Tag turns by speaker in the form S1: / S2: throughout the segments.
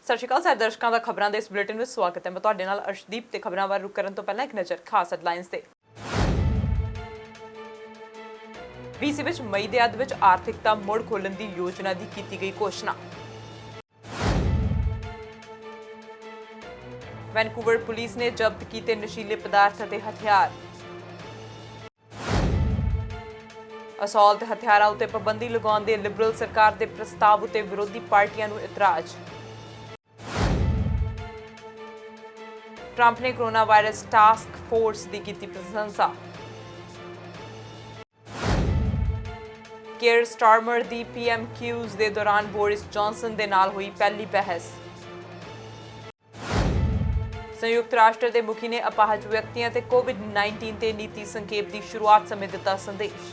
S1: ਸਤਿ ਸ਼੍ਰੀ ਅਕਾਲ ਸਾਰੇ ਦਰਸ਼ਕਾਂ ਦਾ ਖਬਰਾਂ ਦੇ ਇਸ ਬੁਲੇਟਿਨ ਵਿੱਚ ਸਵਾਗਤ ਹੈ। ਮੈਂ ਤੁਹਾਡੇ ਨਾਲ ਅਰਸ਼ਦੀਪ ਤੇ ਖਬਰਾਂ ਬਾਰੇ ਰੁਕ ਕਰਨ ਤੋਂ ਪਹਿਲਾਂ ਇੱਕ ਨਜ਼ਰ ਖਾਸ ਹੈਡਲਾਈਨਸ ਤੇ। BC ਵਿੱਚ ਮਈ ਦੇ ਅੱਧ ਵਿੱਚ ਆਰਥਿਕਤਾ ਮੁੜ ਖੋਲ੍ਹਣ ਦੀ ਯੋਜਨਾ ਦੀ ਕੀਤੀ ਗਈ ਘੋਸ਼ਣਾ। ਵੈਨਕੂਵਰ ਪੁਲਿਸ ਨੇ ਜ਼ਬਤ ਕੀਤੇ ਨਸ਼ੀਲੇ ਪਦਾਰਥ ਅਤੇ ਹਥਿਆਰ। ਅਸੌਲਟ ਹਥਿਆਰਾਂ ਉੱਤੇ ਪਾਬੰਦੀ ਲਗਾਉਣ ਦੇ ਲਿਬਰਲ ਸਰਕਾਰ ਦੇ ਪ੍ਰਸਤਾਵ ਉੱਤੇ ਵਿਰੋਧੀ ਪਾਰਟੀਆਂ ਨੂੰ ਇਤਰਾਜ਼। ਟਰੰਪ ਨੇ ਕੋਰੋਨਾ ਵਾਇਰਸ ਟਾਸਕ ਫੋਰਸ ਦੀ ਕੀਤੀ ਪ੍ਰਸ਼ੰਸਾ। ਕੇਅਰ ਸਟਾਰਮਰ ਦੀ PMQs ਦੇ ਦੌਰਾਨ ਬੋਰਿਸ ਜੌਨਸਨ ਦੇ ਨਾਲ ਹੋਈ ਪਹਿਲੀ ਬਹਿਸ। ਸੰਯੁਕਤ ਰਾਸ਼ਟਰ ਦੇ ਮੁਖੀ ਨੇ ਅਪਾਹਜ ਵਿਅਕਤੀਆਂ ਤੇ COVID-19 ਤੇ ਨੀਤੀ ਸੰਖੇਪ ਦੀ ਸ਼ੁਰੂਆਤ ਸਮੇਂ ਦਿੱਤਾ ਸੰਦੇਸ਼।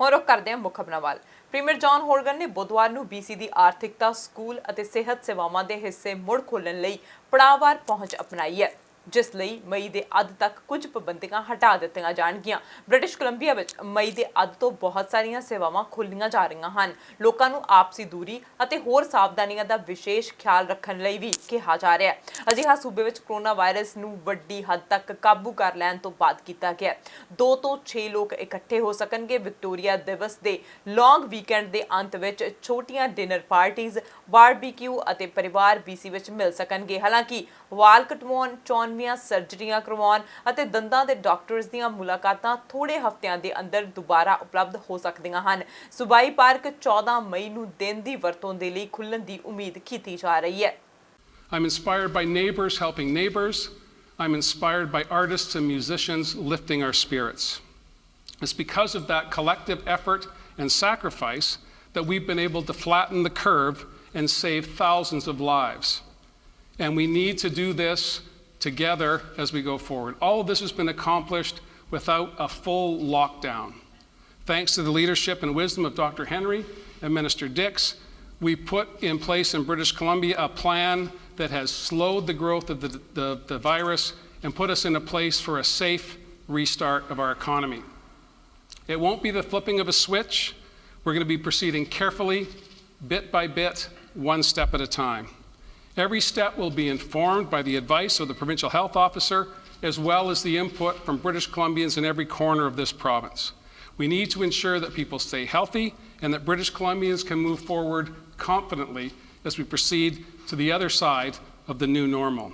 S1: ਹੁਣ ਰੁਕ ਕਰਦੇ ਹਾਂ ਮੁੱਖ ਖਬਰਾਂ ਵੱਲ। ਪ੍ਰੀਮੀਅਰ ਜੌਨ ਹੋਰਗਨ ਨੇ ਬੁੱਧਵਾਰ ਨੂੰ BC ਦੀ ਆਰਥਿਕਤਾ, ਸਕੂਲ ਅਤੇ ਸਿਹਤ ਸੇਵਾਵਾਂ ਦੇ ਹਿੱਸੇ ਮੁੜ ਖੋਲ੍ਹਣ ਲਈ ਪੜਾਅਵਾਰ ਪਹੁੰਚ ਅਪਣਾਈ ਹੈ, ਜਿਸ ਲਈ ਮਈ ਦੇ ਅੱਧ ਤੱਕ ਕੁਝ ਪਾਬੰਦੀਆਂ ਹਟਾ ਦਿੱਤੀਆਂ ਜਾਣਗੀਆਂ। ਬ੍ਰਿਟਿਸ਼ ਕੋਲੰਬੀਆ ਵਿੱਚ ਮਈ ਦੇ ਅੱਧ ਤੋਂ ਬਹੁਤ ਸਾਰੀਆਂ ਸੇਵਾਵਾਂ ਖੋਲ੍ਹੀਆਂ ਜਾ ਰਹੀਆਂ ਹਨ। ਲੋਕਾਂ ਨੂੰ ਆਪਸੀ ਦੂਰੀ ਅਤੇ ਹੋਰ ਸਾਵਧਾਨੀਆਂ ਦਾ ਵਿਸ਼ੇਸ਼ ਖਿਆਲ ਰੱਖਣ ਲਈ ਵੀ ਕਿਹਾ ਜਾ ਰਿਹਾ ਹੈ। ਅਜਿਹਾ ਸੂਬੇ ਵਿੱਚ ਕੋਰੋਨਾ ਵਾਇਰਸ ਨੂੰ ਵੱਡੀ ਹੱਦ ਤੱਕ ਕਾਬੂ ਕਰ ਲੈਣ ਤੋਂ ਬਾਅਦ ਕੀਤਾ ਗਿਆ। 2 ਤੋਂ 6 ਲੋਕ ਇਕੱਠੇ ਹੋ ਸਕਣਗੇ। ਵਿਕਟੋਰੀਆ ਦਿਵਸ ਦੇ ਲੌਂਗ ਵੀਕਐਂਡ ਦੇ ਅੰਤ ਵਿੱਚ ਛੋਟੀਆਂ ਡਿਨਰ ਪਾਰਟੀਜ਼, ਬਾਰਬੀਕਿਊ ਅਤੇ ਪਰਿਵਾਰ BC ਵਿੱਚ ਮਿਲ ਸਕਣਗੇ। ਹਾਲਾਂਕਿ ਵਾਲ ਕਟਵਾਉਣ, ਚੌਨਵੀਆਂ ਸਰਜਰੀਆਂ ਕਰਵਾਉਣ ਅਤੇ ਦੰਦਾਂ ਦੇ ਡਾਕਟਰਸ ਦੀਆਂ ਮੁਲਾਕਾਤਾਂ ਥੋੜੇ ਹਫ਼ਤਿਆਂ ਦੇ ਅੰਦਰ ਦੁਬਾਰਾ ਉਪਲਬਧ ਹੋ ਸਕਦੀਆਂ ਹਨ। ਸੂਬਾਈ ਪਾਰਕ 14 ਮਈ ਨੂੰ ਦਿਨ ਦੀ ਵਰਤੋਂ ਦੇ ਲਈ ਖੁੱਲ੍ਹਣ ਦੀ ਉਮੀਦ ਕੀਤੀ ਜਾ ਰਹੀ ਹੈ।
S2: I'm inspired by neighbors helping neighbors. I'm inspired by artists and musicians lifting our spirits. It's because of that collective effort and sacrifice that we've been able to flatten the curve and save thousands of lives. And we need to do this together as we go forward. All of this has been accomplished without a full lockdown. Thanks to the leadership and wisdom of Dr. Henry and Minister Dix, we put in place in British Columbia a plan that has slowed the growth of the virus and put us in a place for a safe restart of our economy. It won't be the flipping of a switch. We're going to be proceeding carefully, bit by bit, one step at a time. Every step will be informed by the advice of the Provincial Health Officer, as well as the input from British Columbians in every corner of this province. We need to ensure that people stay healthy and that British Columbians can move forward confidently as we proceed to the other side of the new normal.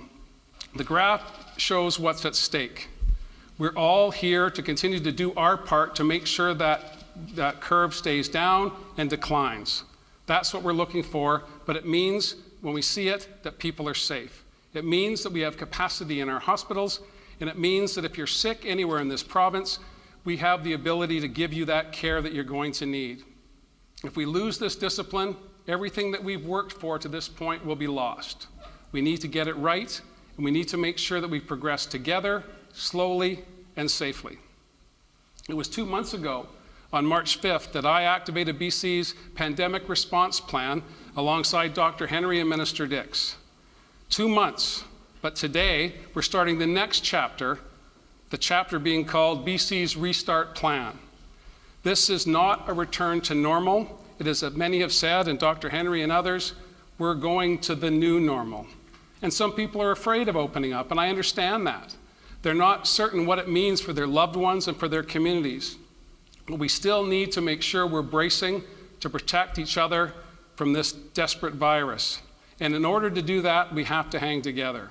S2: The graph shows what's at stake. We're all here to continue to do our part to make sure that that curve stays down and declines. That's what we're looking for, but it means when we see it, that people are safe. It means that we have capacity in our hospitals, and it means that if you're sick anywhere in this province, we have the ability to give you that care that you're going to need. If we lose this discipline, everything that we've worked for to this point will be lost. We need to get it right, and we need to make sure that we progress together, slowly and safely. It was 2 months ago, on March 5th, that I activated BC's pandemic response plan alongside Dr. Henry and Minister Dix. 2 months, but today we're starting the next chapter, the chapter being called BC's Restart Plan. This is not a return to normal. It is, as many have said, and Dr. Henry and others, we're going to the new normal. And some people are afraid of opening up, and I understand that. They're not certain what it means for their loved ones and for their communities. But we still need to make sure we're bracing to protect each other from this desperate virus. And in order to do that, we have to hang together.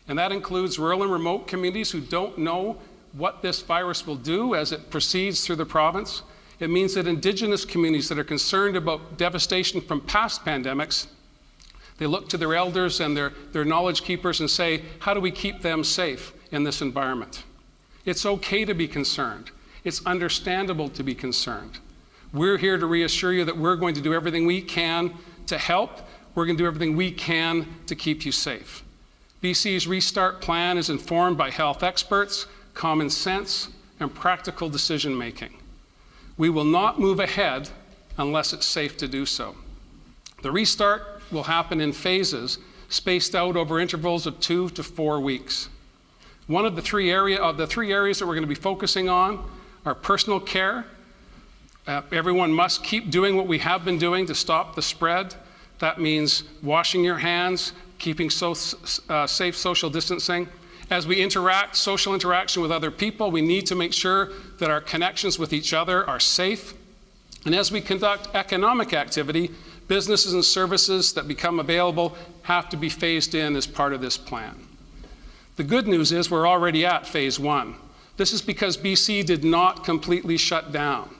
S2: And that includes rural and remote communities who don't know what this virus will do as it proceeds through the province. It means that Indigenous communities that are concerned about devastation from past pandemics, they look to their elders and their knowledge keepers and say, how do we keep them safe in this environment? It's okay to be concerned. It's understandable to be concerned. We're here to reassure you that we're going to do everything we can to help. We're going to do everything we can to keep you safe. BC's Restart Plan is informed by health experts, common sense, and practical decision making. We will not move ahead unless it's safe to do so. The restart will happen in phases, spaced out over intervals of 2 to 4 weeks. One of the three areas that we're going to be focusing on are personal care. Everyone must keep doing what we have been doing to stop the spread. That means washing your hands, keeping safe social distancing. As we social interaction with other people, we need to make sure that our connections with each other are safe. And as we conduct economic activity, businesses and services that become available have to be phased in as part of this plan. The good news is we're already at phase one. This is because BC did not completely shut down.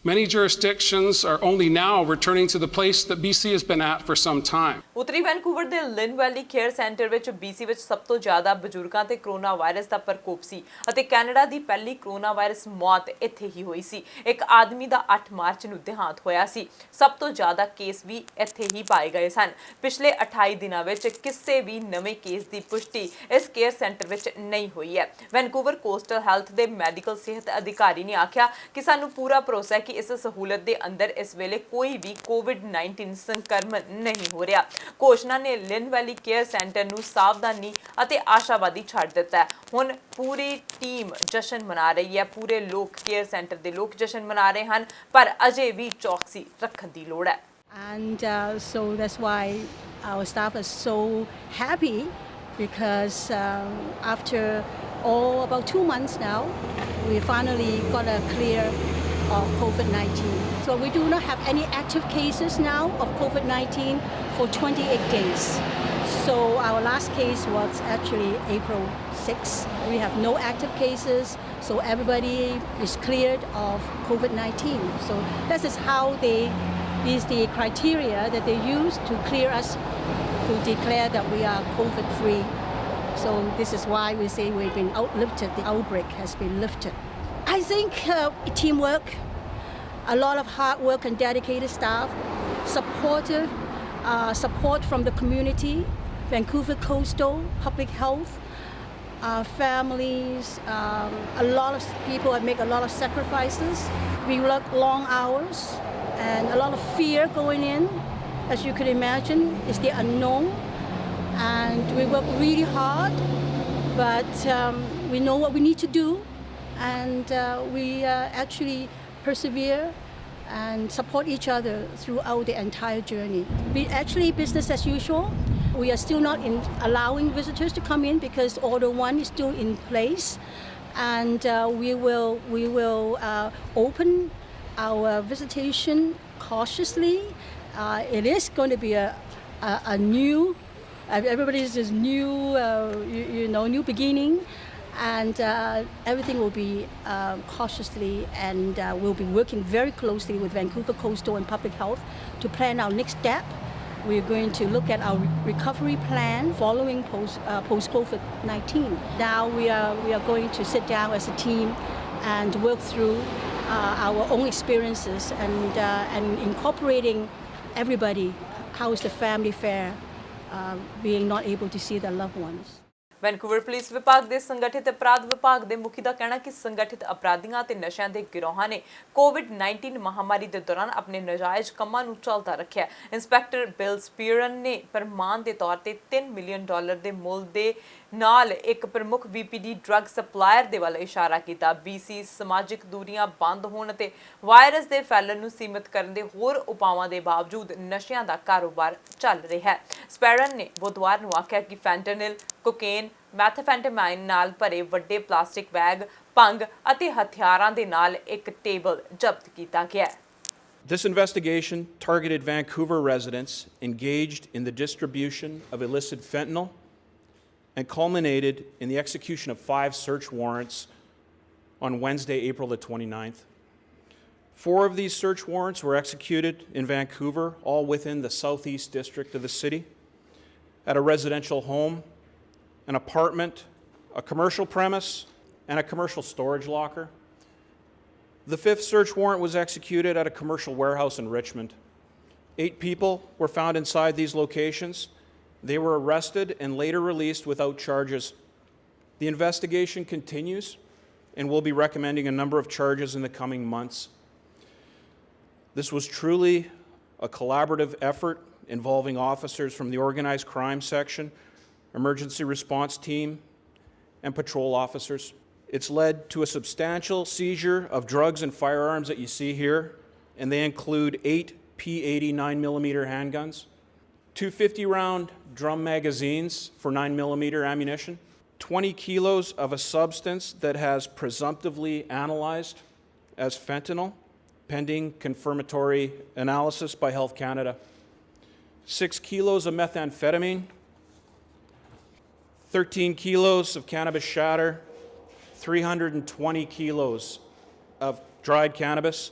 S2: Many jurisdictions are only now returning to the place that BC has been at for some time.
S1: ਉੱਤਰੀ Vancouver ਦੇ Lynn ਵੈਲੀ care centre ਵਿੱਚ BC ਵਿੱਚ ਸਭ ਤੋਂ ਜ਼ਿਆਦਾ ਬਜ਼ੁਰਗਾਂ ਤੇ corona virus ਦਾ ਪ੍ਰਕੋਪ ਸੀ ਅਤੇ ਕੈਨੇਡਾ ਦੀ ਪਹਿਲੀ ਕਰੋਨਾ ਵਾਇਰਸ ਮੌਤ ਇੱਥੇ ਹੀ ਹੋਈ ਸੀ। ਇੱਕ ਆਦਮੀ ਦਾ 8 ਮਾਰਚ ਨੂੰ ਦੇਹਾਂਤ ਹੋਇਆ ਸੀ। ਸਭ ਤੋਂ ਜ਼ਿਆਦਾ ਕੇਸ ਵੀ ਇੱਥੇ ਹੀ ਪਾਏ ਗਏ ਸਨ। ਪਿਛਲੇ 28 ਦਿਨਾਂ ਵਿੱਚ ਕਿਸੇ ਵੀ ਨਵੇਂ ਕੇਸ ਦੀ ਪੁਸ਼ਟੀ ਇਸ ਕੇਅਰ ਸੈਂਟਰ ਵਿੱਚ ਨਹੀਂ ਹੋਈ ਹੈ। ਵੈਨਕੂਵਰ ਕੋਸਟਲ ਹੈਲਥ ਦੇ ਮੈਡੀਕਲ ਸਿਹਤ ਅਧਿਕਾਰੀ ਨੇ ਆਖਿਆ ਕਿ ਸਾਨੂੰ ਪੂਰਾ ਭਰੋਸਾ ਹੈ ਕਿ ਇਸ ਸਹੂਲਤ ਦੇ ਅੰਦਰ ਇਸ ਵੇਲੇ ਕੋਈ ਵੀ COVID-19 ਸੰਕਰਮਣ ਨਹੀਂ ਹੋ ਰਿਹਾ। ਘੋਸ਼ਣਾ ਨੇ ਲਿਨ ਵੈਲੀ ਕੇਅਰ ਸੈਂਟਰ ਨੂੰ ਸਾਵਧਾਨੀ ਅਤੇ ਆਸ਼ਾਵਾਦੀ ਛੱਡ ਦਿੱਤਾ ਹੈ। ਹੁਣ ਪੂਰੀ ਟੀਮ ਜਸ਼ਨ ਮਨਾ ਰਹੀ ਹੈ। ਪੂਰੇ ਲੋਕ ਕੇਅਰ ਸੈਂਟਰ ਦੇ ਲੋਕ ਜਸ਼ਨ ਮਨਾ ਰਹੇ ਹਨ, ਪਰ ਅਜੇ ਵੀ ਚੌਕਸੀ ਰੱਖਣ ਦੀ ਲੋੜ ਹੈ।
S3: And so that's why our staff is so happy because after about 2 months now, we finally got a clear of COVID-19. So we do not have any active cases now of COVID-19 for 28 days. So our last case was actually April 6. We have no active cases, so everybody is cleared of COVID-19. So this is how is the criteria that they use to clear us to declare that we are COVID-free. So this is why we say we've been outlifted. The outbreak has been lifted. I think teamwork, a lot of hard work and dedicated staff, support from the community, Vancouver Coastal, public health, families, a lot of people have made a lot of sacrifices. We work long hours and a lot of fear going in. As you can imagine, it's the unknown. And we work really hard, but we know what we need to do, and we actually persevere and support each other throughout the entire journey. Actually, business as usual. We are still not allowing visitors to come in because Order 1 is still in place, and we will open our visitation cautiously. It is going to be a new. Everybody's just new, new beginning, and everything will be cautiously, and we'll be working very closely with Vancouver Coastal and Public Health to plan our next step. We're going to look at our recovery plan following post-COVID-19. Now we are going to sit down as a team and work through our own experiences and incorporating everybody. How is the family fare? Being not able to see their loved ones.
S1: Vancouver police ਵਿਭਾਗ ਦੇ ਸੰਗਠਿਤ ਅਪਰਾਧ ਵਿਭਾਗ ਦੇ ਮੁਖੀ ਦਾ ਕਹਿਣਾ ਕਿ ਸੰਗਠਿਤ ਅਪਰਾਧੀਆਂ ਤੇ ਨਸ਼ਿਆਂ ਦੇ ਗਿਰੋਹਾਂ ਨੇ COVID-19 ਮਹਾਮਾਰੀ ਦੇ ਦੌਰਾਨ ਆਪਣੇ ਨਾਜਾਇਜ਼ ਕੰਮਾਂ ਨੂੰ ਚੱਲਦਾ ਰੱਖਿਆ। ਇੰਸਪੈਕਟਰ ਬਿਲ ਸਪੀਰਨ ਨੇ ਪ੍ਰਮਾਣ ਦੇ ਤੌਰ ਤੇ $3 ਮਿਲੀਅਨ ਦੇ ਮੁੱਲ ਦੇ ਨਾਲ ਇੱਕ ਪ੍ਰਮੁੱਖ VPD ਡਰੱਗ ਸਪਲਾਇਰ ਦੇ ਵੱਲ ਇਸ਼ਾਰਾ ਕੀਤਾ। BC ਸਮਾਜਿਕ ਦੂਰੀਆਂ ਬੰਦ ਹੋਣ ਅਤੇ ਵਾਇਰਸ ਦੇ ਫੈਲਣ ਨੂੰ ਸੀਮਿਤ ਕਰਨ ਦੇ ਹੋਰ ਉਪਾਵਾਂ ਦੇ ਬਾਵਜੂਦ ਨਸ਼ਿਆਂ ਦਾ ਕਾਰੋਬਾਰ ਚੱਲ ਰਿਹਾ ਹੈ। ਸਪੈਰਨ ਨੇ ਬੁੱਧਵਾਰ ਨੂੰ ਆਖਿਆ ਕਿ ਫੈਂਟਨਿਲ, ਕੋਕੇਨ, ਮੈਥਾਫੈਂਟਾਮਾਈਨ ਨਾਲ ਭਰੇ ਵੱਡੇ ਪਲਾਸਟਿਕ ਬੈਗ, ਭੰਗ ਅਤੇ ਹਥਿਆਰਾਂ ਦੇ ਨਾਲ ਇੱਕ ਟੇਬਲ ਜ਼ਬਤ ਕੀਤਾ ਗਿਆ।
S4: This investigation targeted Vancouver residents engaged in the distribution of illicit fentanyl and culminated in the execution of 5 search warrants on Wednesday, April the 29th. 4 of these search warrants were executed in Vancouver, all within the southeast district of the city, at a residential home, an apartment, a commercial premise, and a commercial storage locker. The 5th search warrant was executed at a commercial warehouse in Richmond. 8 people were found inside these locations. They were arrested and later released without charges. The investigation continues, and we'll be recommending a number of charges in the coming months. This was truly a collaborative effort involving officers from the organized crime section, emergency response team, and patrol officers. It's led to a substantial seizure of drugs and firearms that you see here, and they include 8 P80 9mm handguns, 2 50-round drum magazines for 9mm ammunition, 20 kilos of a substance that has presumptively analyzed as fentanyl, pending confirmatory analysis by Health Canada, 6 kilos of methamphetamine, 13 kilos of cannabis shatter, 320 kilos of dried cannabis,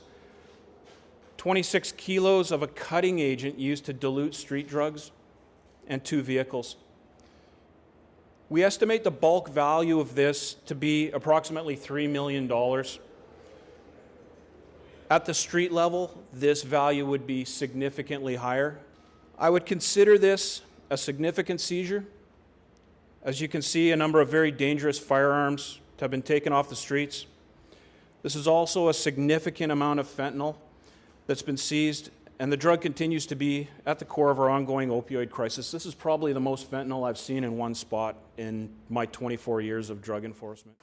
S4: 26 kilos of a cutting agent used to dilute street drugs, and 2 vehicles. We estimate the bulk value of this to be approximately $3 million. At the street level, this value would be significantly higher. I would consider this a significant seizure. As you can see, a number of very dangerous firearms have been taken off the streets. This is also a significant amount of fentanyl that's been seized, and the drug continues to be at the core of our ongoing opioid crisis. This is probably the most fentanyl I've seen in one spot in my 24 years of drug enforcement.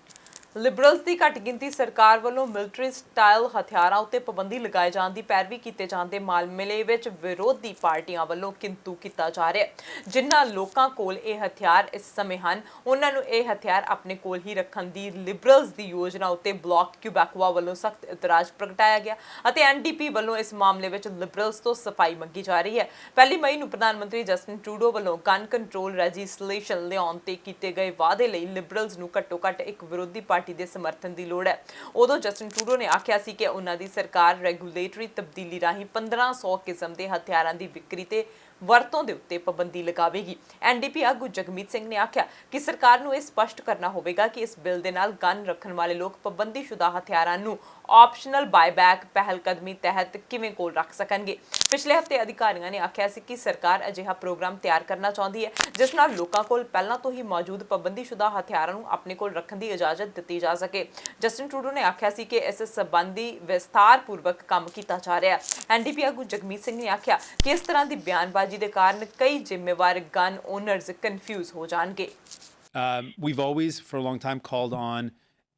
S1: Liberals ਦੀ ਘੱਟ ਗਿਣਤੀ ਸਰਕਾਰ ਵੱਲੋਂ military style ਹਥਿਆਰਾਂ ਉੱਤੇ ਪਾਬੰਦੀ ਲਗਾਏ ਜਾਣ ਦੀ ਪੈਰਵੀ ਕੀਤੇ ਜਾਣ ਦੇ ਮਾਮਲੇ ਵਿੱਚ ਵਿਰੋਧੀ ਪਾਰਟੀਆਂ ਵੱਲੋਂ ਕਿੰਤੂ ਕੀਤਾ ਜਾ ਰਿਹਾ ਹੈ। ਜਿਨ੍ਹਾਂ ਲੋਕਾਂ ਕੋਲ ਇਹ ਹਥਿਆਰ ਇਸ ਸਮੇਂ ਹਨ, ਉਹਨਾਂ ਨੂੰ ਇਹ ਹਥਿਆਰ ਆਪਣੇ ਕੋਲ ਹੀ ਰੱਖਣ ਦੀ ਲਿਬਰਲਸ ਦੀ ਯੋਜਨਾ ਉੱਤੇ ਬਲਾਕ ਕਿਊਬੈਕਵਾ ਵੱਲੋਂ ਸਖਤ ਇਤਰਾਜ਼ ਪ੍ਰਗਟਾਇਆ ਗਿਆ ਅਤੇ ਐਨਡੀਪੀ ਵੱਲੋਂ ਇਸ ਮਾਮਲੇ ਵਿੱਚ ਲਿਬਰਲਸ ਤੋਂ ਸਫਾਈ ਮੰਗੀ ਜਾ ਰਹੀ ਹੈ। 1 ਮਈ ਨੂੰ ਪ੍ਰਧਾਨ ਮੰਤਰੀ ਜਸਟਿਨ ਟਰੂਡੋ ਵੱਲੋਂ ਗਨ ਕੰਟਰੋਲ ਲੈਜਿਸਲੇਸ਼ਨ ਲਿਆਉਣ ਤੇ ਕੀਤੇ ਗਏ ਵਾਅਦੇ ਲਈ ਲਿਬਰਲਸ ਨੂੰ ਘੱਟੋ-ਘੱਟ ਇੱਕ ਵਿਰੋਧੀ ਪਾਰਟੀ ਦੇ ਸਮਰਥਨ ਦੀ ਲੋੜ ਹੈ। ਉਦੋਂ ਜਸਟਿਨ ਟਰੂਡੋ ਨੇ ਆਖਿਆ ਸੀ ਕਿ ਉਹਨਾਂ ਦੀ ਸਰਕਾਰ ਰੈਗੂਲੇਟਰੀ ਤਬਦੀਲੀ ਰਾਹੀਂ 1500 ਕਿਸਮ ਦੇ ਹਥਿਆਰਾਂ ਦੀ ਵਿਕਰੀ ਤੇ ਵਰਤੋਂ ਦੇ ਉੱਤੇ ਪਾਬੰਦੀ ਲਗਾਵੇਗੀ। ਐਨਡੀਪੀ ਆਗੂ ਜਗਮੀਤ ਸਿੰਘ ਨੇ ਆਖਿਆ ਕਿ ਸਰਕਾਰ ਨੂੰ ਇਹ ਸਪਸ਼ਟ ਕਰਨਾ ਹੋਵੇਗਾ ਕਿ ਇਸ ਬਿੱਲ ਦੇ ਨਾਲ ਗਨ ਰੱਖਣ ਵਾਲੇ ਲੋਕ ਪਾਬੰਦੀਸ਼ੁਦਾ ਹਥਿਆਰਾਂ ਨੂੰ ਆਪਸ਼ਨਲ ਬਾਇਬੈਕ ਪਹਿਲ ਕਦਮੀ ਤਹਿਤ ਕਿਵੇਂ ਕੋਲ ਰੱਖ ਸਕਣਗੇ। ਪਿਛਲੇ ਹਫ਼ਤੇ ਅਧਿਕਾਰੀਆਂ ਨੇ ਆਖਿਆ ਸੀ ਕਿ ਸਰਕਾਰ ਅਜਿਹਾ ਪ੍ਰੋਗਰਾਮ ਤਿਆਰ ਕਰਨਾ ਚਾਹੁੰਦੀ ਹੈ ਜਿਸ ਨਾਲ ਲੋਕਾਂ ਕੋਲ ਪਹਿਲਾਂ ਤੋਂ ਹੀ ਮੌਜੂਦ ਪਾਬੰਦੀਸ਼ੁਦਾ ਹਥਿਆਰਾਂ ਨੂੰ ਆਪਣੇ ਕੋਲ ਰੱਖਣ ਦੀ ਇਜਾਜ਼ਤ ਦਿੱਤੀ ਜਾ ਸਕੇ। ਜਸਟਿਨ ਟਰੂਡੋ ਨੇ ਆਖਿਆ ਸੀ ਕਿ ਇਸ ਸੰਬੰਧੀ ਵਿਸਥਾਰਪੂਰਵਕ ਕੰਮ ਕੀਤਾ ਜਾ ਰਿਹਾ ਹੈ। ਐਨਡੀਪੀ ਆਗੂ ਜਗਮੀਤ ਸਿੰਘ ਨੇ ਆਖਿਆ ਕਿ ਇਸ ਤਰ੍ਹਾਂ ਦੀ ਬਿਆਨਬਾਜ਼ੀ ਦੇ ਕਾਰਨ ਕਈ ਜ਼ਿੰਮੇਵਾਰ ਗਨ ਓਨਰਸ ਕਨਫਿਊਜ਼ ਹੋ ਜਾਣਗੇ।
S5: We've always for a long time called on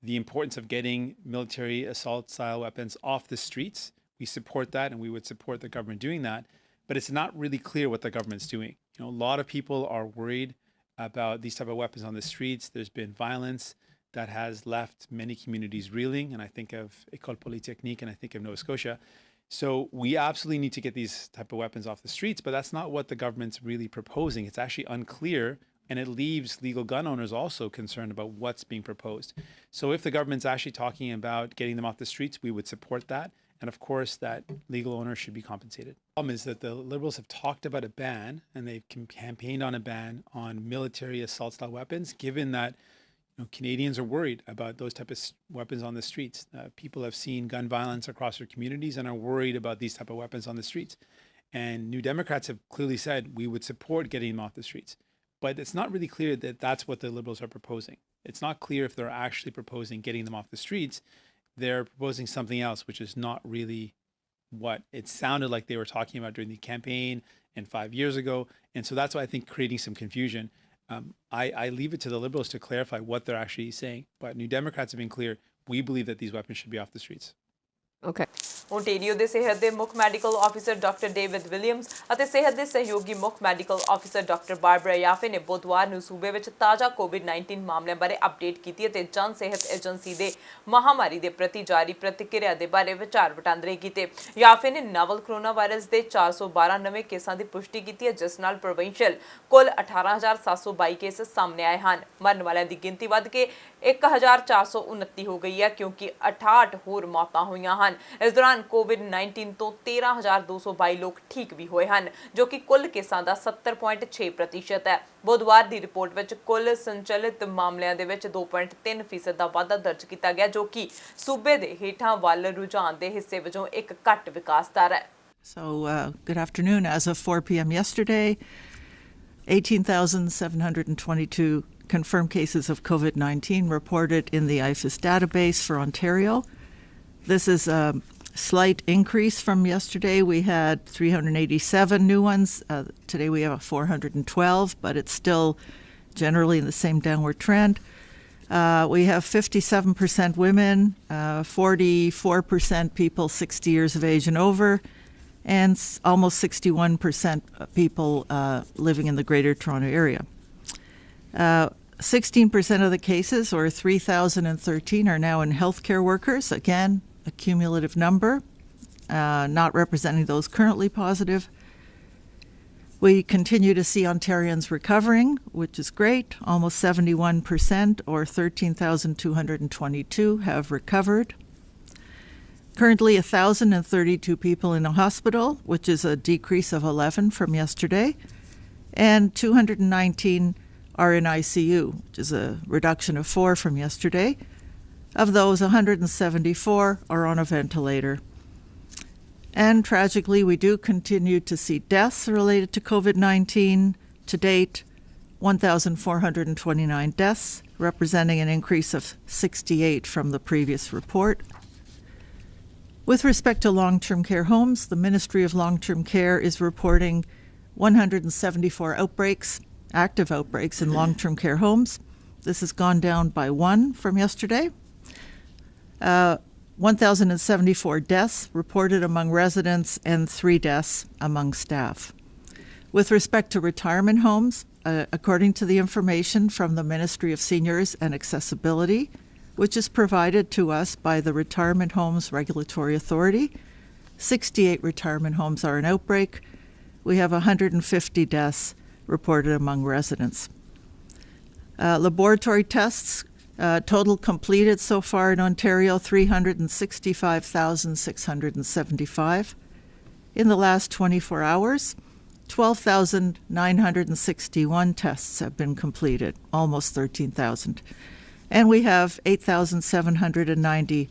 S5: the importance of getting military assault style weapons off the streets. We support that, and we would support the government doing that, but it's not really clear what the government's doing. You know, a lot of people are worried about these type of weapons on the streets. There's been violence that has left many communities reeling, and I think of École Polytechnique and I think of Nova Scotia. So we absolutely need to get these type of weapons off the streets, but that's not what the government's really proposing. It's actually unclear, and it leaves legal gun owners also concerned about what's being proposed. So if the government's actually talking about getting them off the streets, we would support that. And of course, that legal owners should be compensated. The problem is that the Liberals have talked about a ban, and they've campaigned on a ban on military assault style weapons, given that Canadians are worried about those type of weapons on the streets. People have seen gun violence across their communities and are worried about these type of weapons on the streets. And New Democrats have clearly said we would support getting them off the streets. But it's not really clear that that's what the Liberals are proposing. It's not clear if they're actually proposing getting them off the streets. They're proposing something else, which is not really what it sounded like they were talking about during the campaign and 5 years ago. And so that's why I think creating some confusion. I leave it to the Liberals to clarify what they're actually saying. But New Democrats have been clear. We believe that these weapons should be off the streets.
S1: Okay. Ontario ਦੇ ਸਿਹਤ ਦੇ ਮੁੱਖ medical officer doctor David Williams ਅਤੇ ਸਿਹਤ ਦੇ ਸਹਿਯੋਗੀ ਮੁੱਖ medical officer doctor Barbara ਯਾਫੇ ਨੇ ਬੁੱਧਵਾਰ ਨੂੰ ਸੂਬੇ ਵਿੱਚ ਤਾਜ਼ਾ COVID-19 ਮਾਮਲਿਆਂ ਬਾਰੇ ਅਪਡੇਟ ਕੀਤੀ ਅਤੇ ਜਨ ਸਿਹਤ ਏਜੰਸੀ ਦੇ ਮਹਾਮਾਰੀ ਦੇ ਪ੍ਰਤੀ ਜਾਰੀ ਪ੍ਰਤੀਕਿਰਿਆ ਦੇ ਬਾਰੇ ਵਿਚਾਰ ਵਟਾਂਦਰੇ ਕੀਤੇ। ਯਾਫੇ ਨੇ ਨਵਲ ਕੋਰੋਨਾ ਵਾਇਰਸ ਦੇ 412 ਨਵੇਂ ਕੇਸਾਂ ਦੀ ਪੁਸ਼ਟੀ ਕੀਤੀ ਹੈ, ਜਿਸ ਨਾਲ ਪ੍ਰੋਵਿੰਸ਼ੀਅਲ ਕੁੱਲ 18,722 ਕੇਸ ਸਾਹਮਣੇ ਆਏ ਹਨ। ਮਰਨ ਵਾਲਿਆਂ ਦੀ ਗਿਣਤੀ ਵੱਧ ਕੇ 1,429 ਹੋ ਗਈ ਹੈ, ਕਿਉਂਕਿ 68 ਹੋਰ ਮੌਤਾਂ ਹੋਈਆਂ ਹਨ। ਇਸ ਦੌਰਾਨ COVID-19 ਤੋਂ 13,222 ਲੋਕ ਠੀਕ ਵੀ ਹੋਏ ਹਨ, ਜੋ ਕਿ ਕੁੱਲ ਕੇਸਾਂ ਦਾ 70.6% ਹੈ। ਬੁੱਧਵਾਰ ਦੀ ਰਿਪੋਰਟ ਵਿੱਚ ਕੁੱਲ ਸੰਚਲਿਤ ਮਾਮਲਿਆਂ ਦੇ ਵਿੱਚ 2.3% ਦਾ ਵਾਧਾ ਦਰਜ ਕੀਤਾ ਗਿਆ, ਜੋ ਕਿ ਸੂਬੇ ਦੇ ਹੇਠਾਂ ਵੱਲ ਰੁਝਾਨ ਦੇ ਹਿੱਸੇ ਵਜੋਂ ਇੱਕ ਘੱਟ ਵਿਕਾਸ ਦਰ ਹੈ।
S6: So good afternoon. As of 4 p.m. yesterday, 18,722 confirmed cases of COVID-19 reported in the IFIS database for Ontario. This is a slight increase from yesterday. We had 387 new ones. Today we have 412, but it's still generally in the same downward trend. We have 57% women, 44% people 60 years of age and over, and almost 61% of people living in the Greater Toronto Area. 16% of the cases, or 3,013, are now in healthcare workers. Again, a cumulative number, not representing those currently positive. We continue to see Ontarians recovering, which is great. Almost 71%, or 13,222, have recovered. Currently, 1,032 people in a hospital, which is a decrease of 11 from yesterday, and 219 are in ICU, which is a reduction of 4 from yesterday. Of those, 174 are on a ventilator. And tragically, we do continue to see deaths related to COVID-19. To date, 1,429 deaths, representing an increase of 68 from the previous report. With respect to long-term care homes, the Ministry of Long-Term Care is reporting 174 outbreaks, active outbreaks in long-term care homes. This has gone down by 1 from yesterday. 1,074 deaths reported among residents and 3 deaths among staff. With respect to retirement homes, according to the information from the Ministry of Seniors and Accessibility, which is provided to us by the Retirement Homes Regulatory Authority, 68 retirement homes are in outbreak. We have 150 deaths reported among residents. Laboratory tests, total completed so far in Ontario, 365,675. In the last 24 hours, 12,961 tests have been completed, almost 13,000. And we have 8,790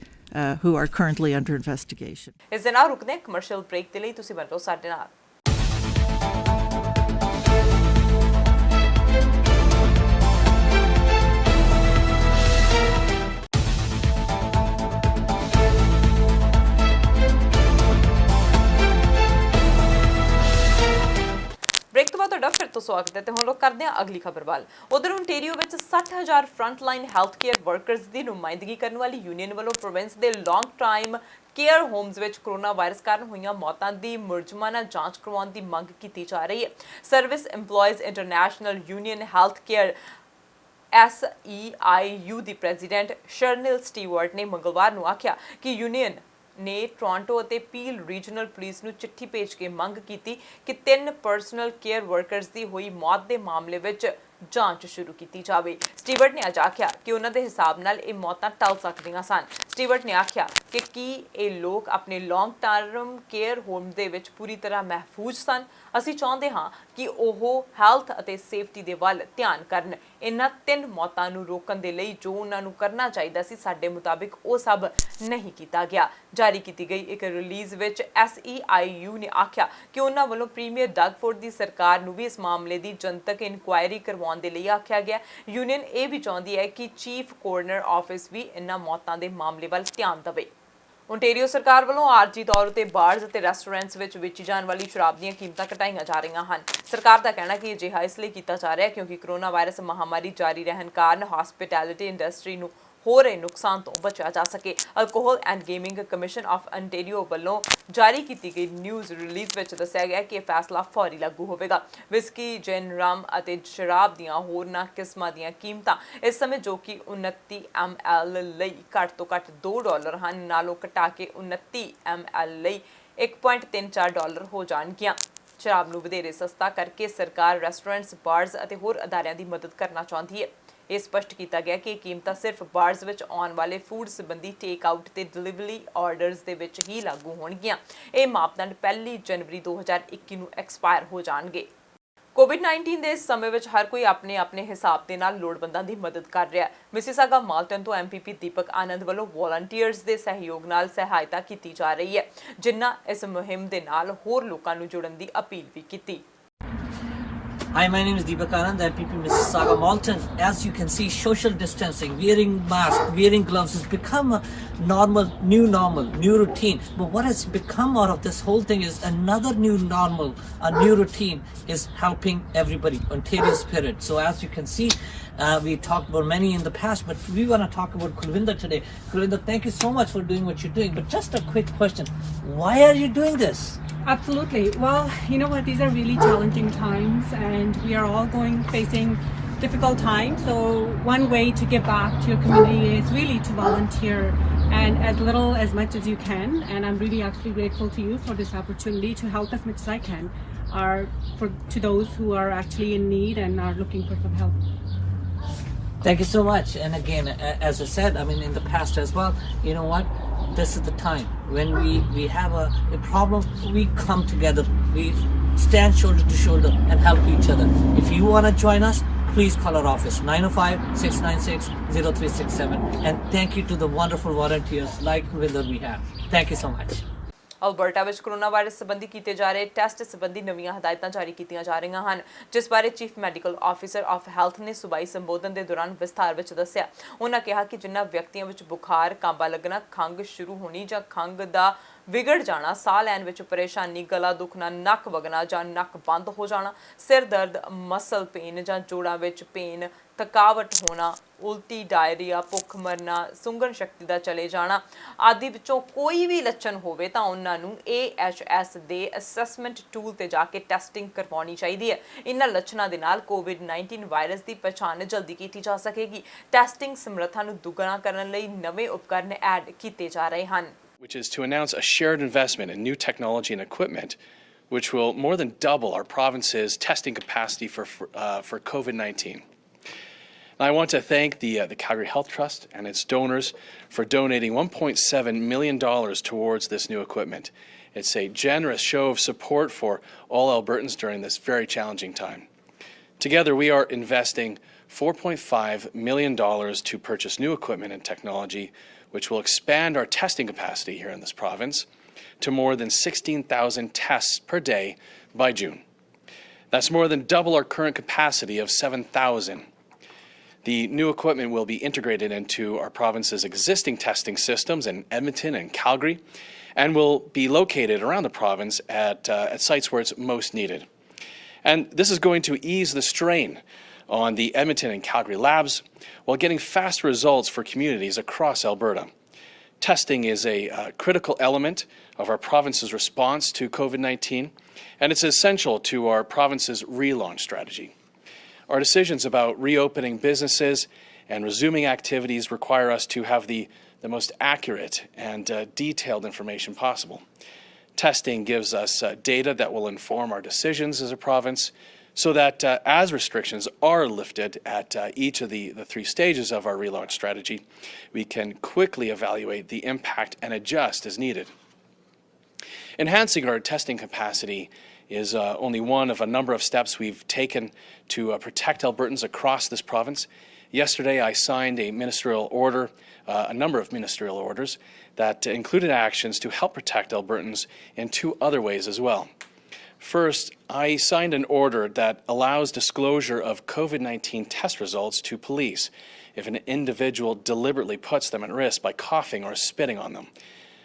S6: who are currently under investigation.
S1: ਇਸ ਦੇ ਨਾਲ ਰੁਕਦੇ ਹਾਂ commercial break ਦੇ ਲਈ ਤੁਸੀਂ ਬਣ ਰਹੋ ਸਾਡੇ ਨਾਲ। ਬ੍ਰੇਕ ਤੋਂ ਬਾਅਦ ਤੁਹਾਡਾ ਫਿਰ ਤੋਂ ਸਵਾਗਤ ਹੈ ਤੇ ਹੁਣ ਲੋਕ ਕਰਦੇ ਹਾਂ ਅਗਲੀ ਖਬਰ ਵੱਲ। ਉਧਰ ਓਨਟਾਰੀਓ ਵਿੱਚ 60,000 ਫਰੰਟਲਾਈਨ ਹੈਲਥ ਕੇਅਰ ਵਰਕਰਸ ਦੀ ਨੁਮਾਇੰਦਗੀ ਕਰਨ ਵਾਲੀ ਯੂਨੀਅਨ ਵੱਲੋਂ ਪ੍ਰੋਵਿੰਸ ਦੇ ਲੌਂਗ ਟਾਈਮ ਕੇਅਰ ਹੋਮਸ ਵਿੱਚ ਕੋਰੋਨਾ ਵਾਇਰਸ ਕਾਰਨ ਹੋਈਆਂ ਮੌਤਾਂ ਦੀ ਮੁਲਜ਼ਮਾਨਾ ਜਾਂਚ ਕਰਵਾਉਣ ਦੀ ਮੰਗ ਕੀਤੀ ਜਾ ਰਹੀ ਹੈ। Service EMPLOYEES international union health care SEIU ਦੀ ਪ੍ਰੈਜ਼ੀਡੈਂਟ ਸ਼ਰਨਿਲ ਸਟੀਵਰਟ ਨੇ ਮੰਗਲਵਾਰ ਨੂੰ ਆਖਿਆ ਕਿ ਯੂਨੀਅਨ ਨੇ ਟੋਰਾਂਟੋ ਅਤੇ ਪੀਲ ਰੀਜਨਲ ਪੁਲਿਸ ਨੂੰ ਚਿੱਠੀ ਭੇਜ ਕੇ ਮੰਗ ਕੀਤੀ ਕਿ 3 ਪਰਸਨਲ ਕੇਅਰ ਵਰਕਰਸ ਦੀ ਹੋਈ ਮੌਤ ਦੇ ਮਾਮਲੇ ਵਿੱਚ ਜਾਂਚ ਸ਼ੁਰੂ ਕੀਤੀ ਜਾਵੇ। ਸਟੀਵਰਟ ਨੇ ਅੱਜ ਆਖਿਆ ਕਿ ਉਹਨਾਂ ਦੇ ਹਿਸਾਬ ਨਾਲ ਇਹ ਮੌਤਾਂ ਟਲ ਸਕਦੀਆਂ ਸਨ। ਸਟੀਵਰਟ ਨੇ ਆਖਿਆ ਕਿ ਕੀ ਇਹ ਲੋਕ ਆਪਣੇ ਲੌਂਗ ਟਰਮ ਕੇਅਰ ਹੋਮ ਦੇ ਵਿੱਚ ਪੂਰੀ ਤਰ੍ਹਾਂ ਮਹਿਫੂਜ਼ ਸਨ। ਅਸੀਂ ਚਾਹੁੰਦੇ ਹਾਂ ਕਿ ਉਹ ਹੈਲਥ ਅਤੇ ਸੇਫਟੀ ਦੇ ਵੱਲ ਧਿਆਨ ਕਰਨ। ਇਹਨਾਂ 3 ਮੌਤਾਂ ਨੂੰ ਰੋਕਣ ਦੇ ਲਈ ਜੋ ਉਹਨਾਂ ਨੂੰ ਕਰਨਾ ਚਾਹੀਦਾ ਸੀ, ਸਾਡੇ ਮੁਤਾਬਿਕ ਉਹ ਸਭ ਨਹੀਂ ਕੀਤਾ ਗਿਆ। ਜਾਰੀ ਕੀਤੀ ਗਈ ਇੱਕ ਰਿਲੀਜ਼ ਵਿੱਚ SEIU ਨੇ ਆਖਿਆ ਕਿ ਉਹਨਾਂ ਵੱਲੋਂ ਪ੍ਰੀਮੀਅਰ ਡਗਫੋਰਡ ਦੀ ਸਰਕਾਰ ਨੂੰ ਵੀ ਇਸ ਮਾਮਲੇ ਦੀ ਜਨਤਕ ਇਨਕੁਆਇਰੀ ਕਰਵਾਉਣ ਦੇ ਲਈ ਆਖਿਆ ਗਿਆ। ਯੂਨੀਅਨ ਇਹ ਵੀ ਚਾਹੁੰਦੀ ਹੈ ਕਿ ਚੀਫ ਕੋਰਨਰ ਆਫਿਸ ਵੀ ਇਹਨਾਂ ਮੌਤਾਂ ਦੇ ਮਾਮਲੇ ਵੱਲ ਧਿਆਨ ਦੇਵੇ। ਓਨਟਾਰੀਓ ਸਰਕਾਰ ਵੱਲੋਂ ਆਰਜੀ ਤੌਰ ਤੇ ਬਾਰਜ਼ ਅਤੇ ਰੈਸਟੋਰੈਂਟਸ ਵਿੱਚ ਵੇਚੀ ਜਾਣ ਵਾਲੀ ਸ਼ਰਾਬ ਦੀਆਂ ਕੀਮਤਾਂ ਘਟਾਈਆਂ ਜਾ ਰਹੀਆਂ ਹਨ। ਸਰਕਾਰ ਦਾ ਕਹਿਣਾ ਕਿ ਅਜਿਹਾ ਇਸ ਲਈ ਕੀਤਾ ਜਾ ਰਿਹਾ ਹੈ ਕਿਉਂਕਿ ਕੋਰੋਨਾ ਵਾਇਰਸ ਮਹਾਮਾਰੀ ਜਾਰੀ ਰਹਿਣ ਕਾਰਨ ਹੌਸਪਿਟੈਲਿਟੀ ਇੰਡਸਟਰੀ ਨੂੰ ਹੋ ਰਹੇ ਨੁਕਸਾਨ ਤੋਂ ਬਚਿਆ ਜਾ ਸਕੇ। Alcohol and gaming commission of Ontario ਵੱਲੋਂ ਜਾਰੀ ਕੀਤੀ ਗਈ ਨਿਊਜ਼ ਰਿਲੀਜ਼ ਵਿੱਚ ਦੱਸਿਆ ਗਿਆ ਕਿ ਇਹ ਫੈਸਲਾ ਫੌਰੀ ਲਾਗੂ ਹੋਵੇਗਾ। ਵਿਸਕੀ, ਜਿਨ, ਰਮ ਅਤੇ ਸ਼ਰਾਬ ਦੀਆਂ ਹੋਰਨਾਂ ਕਿਸਮਾਂ ਦੀਆਂ ਕੀਮਤਾਂ ਇਸ ਸਮੇਂ ਜੋ ਕਿ 29 ml ਲਈ ਘੱਟ ਤੋਂ ਘੱਟ $2 ਹਨ, ਨਾਲੋਂ ਘਟਾ ਕੇ 29 ml ਲਈ $1.34 ਹੋ ਜਾਣਗੀਆਂ। ਸ਼ਰਾਬ ਨੂੰ ਵਧੇਰੇ ਸਸਤਾ ਕਰਕੇ ਸਰਕਾਰ ਰੈਸਟੋਰੈਂਟਸ, ਬਾਰਜ਼ ਅਤੇ ਹੋਰ ਅਦਾਰਿਆਂ ਦੀ ਮਦਦ ਕਰਨਾ ਚਾਹੁੰਦੀ ਹੈ। ਇਹ ਸਪਸ਼ਟ ਕੀਤਾ ਗਿਆ ਕਿ ਇਹ ਕੀਮਤਾਂ ਸਿਰਫ ਬਾਰਜ਼ ਵਿੱਚ ਆਉਣ ਵਾਲੇ ਫੂਡ ਸੰਬੰਧੀ ਟੇਕ ਆਊਟ ਤੇ ਡਿਲੀਵਰੀ ਆਰਡਰਸ ਦੇ ਵਿੱਚ ਹੀ ਲਾਗੂ ਹੋਣਗੀਆਂ। ਇਹ ਮਾਪਦੰਡ 1 ਜਨਵਰੀ 2021 ਨੂੰ ਐਕਸਪਾਇਰ ਹੋ ਜਾਣਗੇ। COVID-19 ਦੇ ਇਸ ਸਮੇਂ ਵਿੱਚ ਹਰ ਕੋਈ ਆਪਣੇ ਹਿਸਾਬ ਦੇ ਨਾਲ ਲੋੜਵੰਦਾਂ ਦੀ ਮਦਦ ਕਰ ਰਿਹਾ ਹੈ। ਮਿਸੀਸਾਗਾ ਮਾਲਟਨ ਤੋਂ MPP ਦੀਪਕ ਆਨੰਦ ਵੱਲੋਂ ਵੋਲੰਟੀਅਰਸ ਦੇ ਸਹਿਯੋਗ ਨਾਲ ਸਹਾਇਤਾ ਕੀਤੀ ਜਾ ਰਹੀ ਹੈ, ਜਿਨ੍ਹਾਂ ਇਸ ਮੁਹਿੰਮ ਦੇ ਨਾਲ ਹੋਰ ਲੋਕਾਂ ਨੂੰ ਜੁੜਨ ਦੀ ਅਪੀਲ ਵੀ ਕੀਤੀ।
S7: Hi, my name is Deepak Anand, MPP Mississauga Malton. As you can see, social distancing, wearing masks, wearing gloves has become a new normal, new routine. But what has become out of this whole thing is another new normal, a new routine is helping everybody, Ontario spirit. So as you can see, we talked about many in the past, but we want to talk about Kulvinder today. Kulvinder, thank you so much for doing what you're doing. But just a quick question, why are you doing this?
S8: Absolutely. Well, you know what? These are really challenging times, and we are all facing difficult times. So one way to give back to your community is really to volunteer, and as much as you can. And I'm really actually grateful to you for this opportunity to help as much as I can, to those who are actually in need and are looking for some help.
S7: Thank you so much. And again, as I said, I mean, in the past as well, you know what? This is the time when we have a problem, we come together, we stand shoulder to shoulder and help each other. If you want to join us, please call our office 905-696-0367. And thank you to the wonderful volunteers like Vinder we have. Thank you so much.
S1: Alberta ਵਿੱਚ corona virus ਸੰਬੰਧੀ ਕੀਤੇ ਜਾ ਰਹੇ test ਸੰਬੰਧੀ ਨਵੀਆਂ ਹਦਾਇਤਾਂ ਜਾਰੀ ਕੀਤੀਆਂ ਜਾ ਰਹੀਆਂ ਹਨ, ਜਿਸ ਬਾਰੇ chief medical officer of health ਨੇ ਸੂਬਾਈ ਸੰਬੋਧਨ ਦੇ ਦੌਰਾਨ ਵਿਸਥਾਰ ਵਿੱਚ ਦੱਸਿਆ। ਉਹਨਾਂ ਕਿਹਾ ਕਿ ਜਿਨ੍ਹਾਂ ਵਿਅਕਤੀਆਂ ਵਿੱਚ ਬੁਖਾਰ, ਕਾਂਬਾ ਲੱਗਣਾ, ਖੰਘ ਸ਼ੁਰੂ ਹੋਣੀ ਜਾਂ ਖੰਘ ਦਾ ਵਿਗੜ ਜਾਣਾ, ਸਾਹ ਲੈਣ ਵਿੱਚ ਪਰੇਸ਼ਾਨੀ, ਗਲਾ ਦੁਖਣਾ, ਨੱਕ ਵਗਣਾ ਜਾਂ ਨੱਕ ਬੰਦ ਹੋ ਜਾਣਾ, ਸਿਰ ਦਰਦ, ਮਸਲ ਪੇਨ ਜਾਂ ਜੋੜਾਂ ਵਿੱਚ ਪੇਨ, ਥਕਾਵਟ ਹੋਣਾ, ਉਲਟੀ, ਡਾਇਰੀਆ, ਭੁੱਖ ਮਰਨਾ, ਸੁੰਘਣ ਸ਼ਕਤੀ ਦਾ ਚਲੇ ਜਾਣਾ ਆਦਿ ਵਿੱਚੋਂ ਕੋਈ ਵੀ ਲੱਛਣ ਹੋਵੇ ਤਾਂ ਉਹਨਾਂ ਨੂੰ AHS ਦੇ ਅਸੈਸਮੈਂਟ ਟੂਲ ਤੇ ਜਾ ਕੇ ਟੈਸਟਿੰਗ ਕਰਵਾਉਣੀ ਚਾਹੀਦੀ ਹੈ। ਇਹਨਾਂ ਲੱਛਣਾਂ ਦੇ ਨਾਲ COVID-19 ਵਾਇਰਸ ਦੀ ਪਛਾਣ ਜਲਦੀ ਕੀਤੀ ਜਾ ਸਕੇਗੀ। ਟੈਸਟਿੰਗ ਸਮਰੱਥਾ ਨੂੰ ਦੁੱਗਣਾ ਕਰਨ ਲਈ ਨਵੇਂ ਉਪਕਰਨ ਐਡ ਕੀਤੇ ਜਾ ਰਹੇ ਹਨ।
S9: Which is to announce a shared investment in new technology and equipment, which will more than double our province's testing capacity for COVID-19. I want to thank the Calgary Health Trust and its donors for donating $1.7 million towards this new equipment. It's a generous show of support for all Albertans during this very challenging time. Together, we are investing $4.5 million to purchase new equipment and technology, which will expand our testing capacity here in this province to more than 16,000 tests per day by June. That's more than double our current capacity of 7,000. The new equipment will be integrated into our province's existing testing systems in Edmonton and Calgary, and will be located around the province at sites where it's most needed. And this is going to ease the strain on the Edmonton and Calgary labs while getting fast results for communities across Alberta. Testing is a critical element of our province's response to COVID-19, and it's essential to our province's relaunch strategy. Our decisions about reopening businesses and resuming activities require us to have the most accurate and detailed information possible. Testing gives us data that will inform our decisions as a province, so that as restrictions are lifted at each of the three stages of our relaunch strategy, we can quickly evaluate the impact and adjust as needed. Enhancing our testing capacity is only one of a number of steps we've taken to protect Albertans across this province. Yesterday, I signed a number of ministerial orders that included actions to help protect Albertans in two other ways as well. First, I signed an order that allows disclosure of COVID-19 test results to police if an individual deliberately puts them at risk by coughing or spitting on them.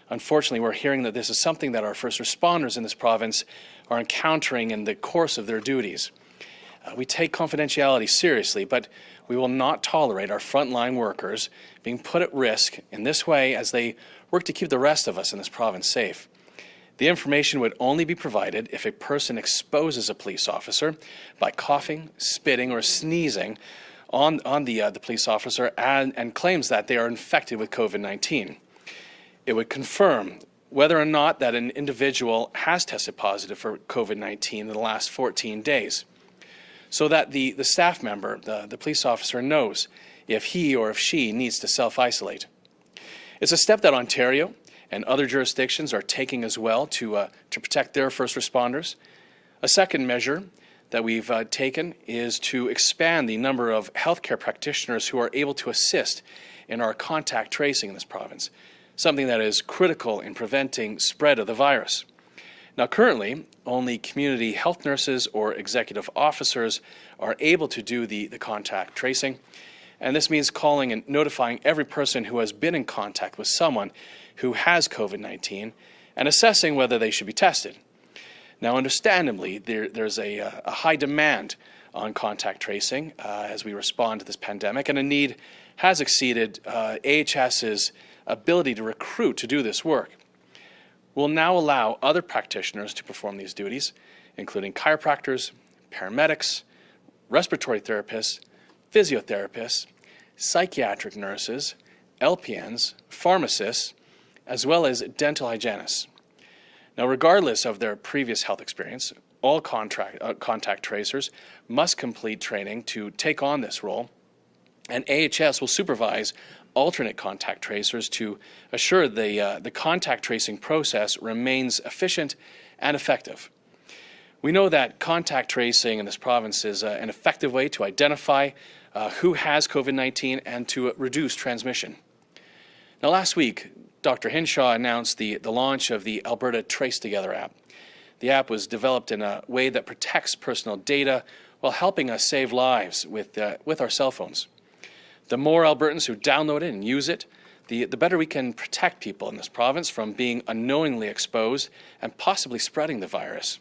S9: Unfortunately, we're hearing that this is something that our first responders in this province are encountering in the course of their duties. We take confidentiality seriously, but we will not tolerate our frontline workers being put at risk in this way as they work to keep the rest of us in this province safe. The information would only be provided if a person exposes a police officer by coughing, spitting, or sneezing on the police officer and claims that they are infected with COVID-19. It would confirm whether or not that an individual has tested positive for COVID-19 in the last 14 days, so that the staff member, the police officer, knows if he or if she needs to self-isolate. It's a step that Ontario and other jurisdictions are taking as well to protect their first responders. A second measure that we've taken is to expand the number of healthcare practitioners who are able to assist in our contact tracing in this province, something that is critical in preventing spread of the virus. Now, currently, only community health nurses or executive officers are able to do the contact tracing, and this means calling and notifying every person who has been in contact with someone who has COVID-19 and assessing whether they should be tested. Now, understandably, there's a high demand on contact tracing as we respond to this pandemic, and a need has exceeded AHS's ability to recruit to do this work. will now allow other practitioners to perform these duties, including chiropractors, paramedics, respiratory therapists, physiotherapists, psychiatric nurses, LPNs, pharmacists, as well as dental hygienists. Now, regardless of their previous health experience, all contact tracers must complete training to take on this role, and AHS will supervise alternate contact tracers to assure the contact tracing process remains efficient and effective. We know that contact tracing in this province is an effective way to identify who has COVID-19 and to reduce transmission. Now, last week, Dr. Hinshaw announced the launch of the Alberta Trace Together app. The app was developed in a way that protects personal data while helping us save lives with our cell phones. The more Albertans who download it and use it, the better we can protect people in this province from being unknowingly exposed and possibly spreading the virus.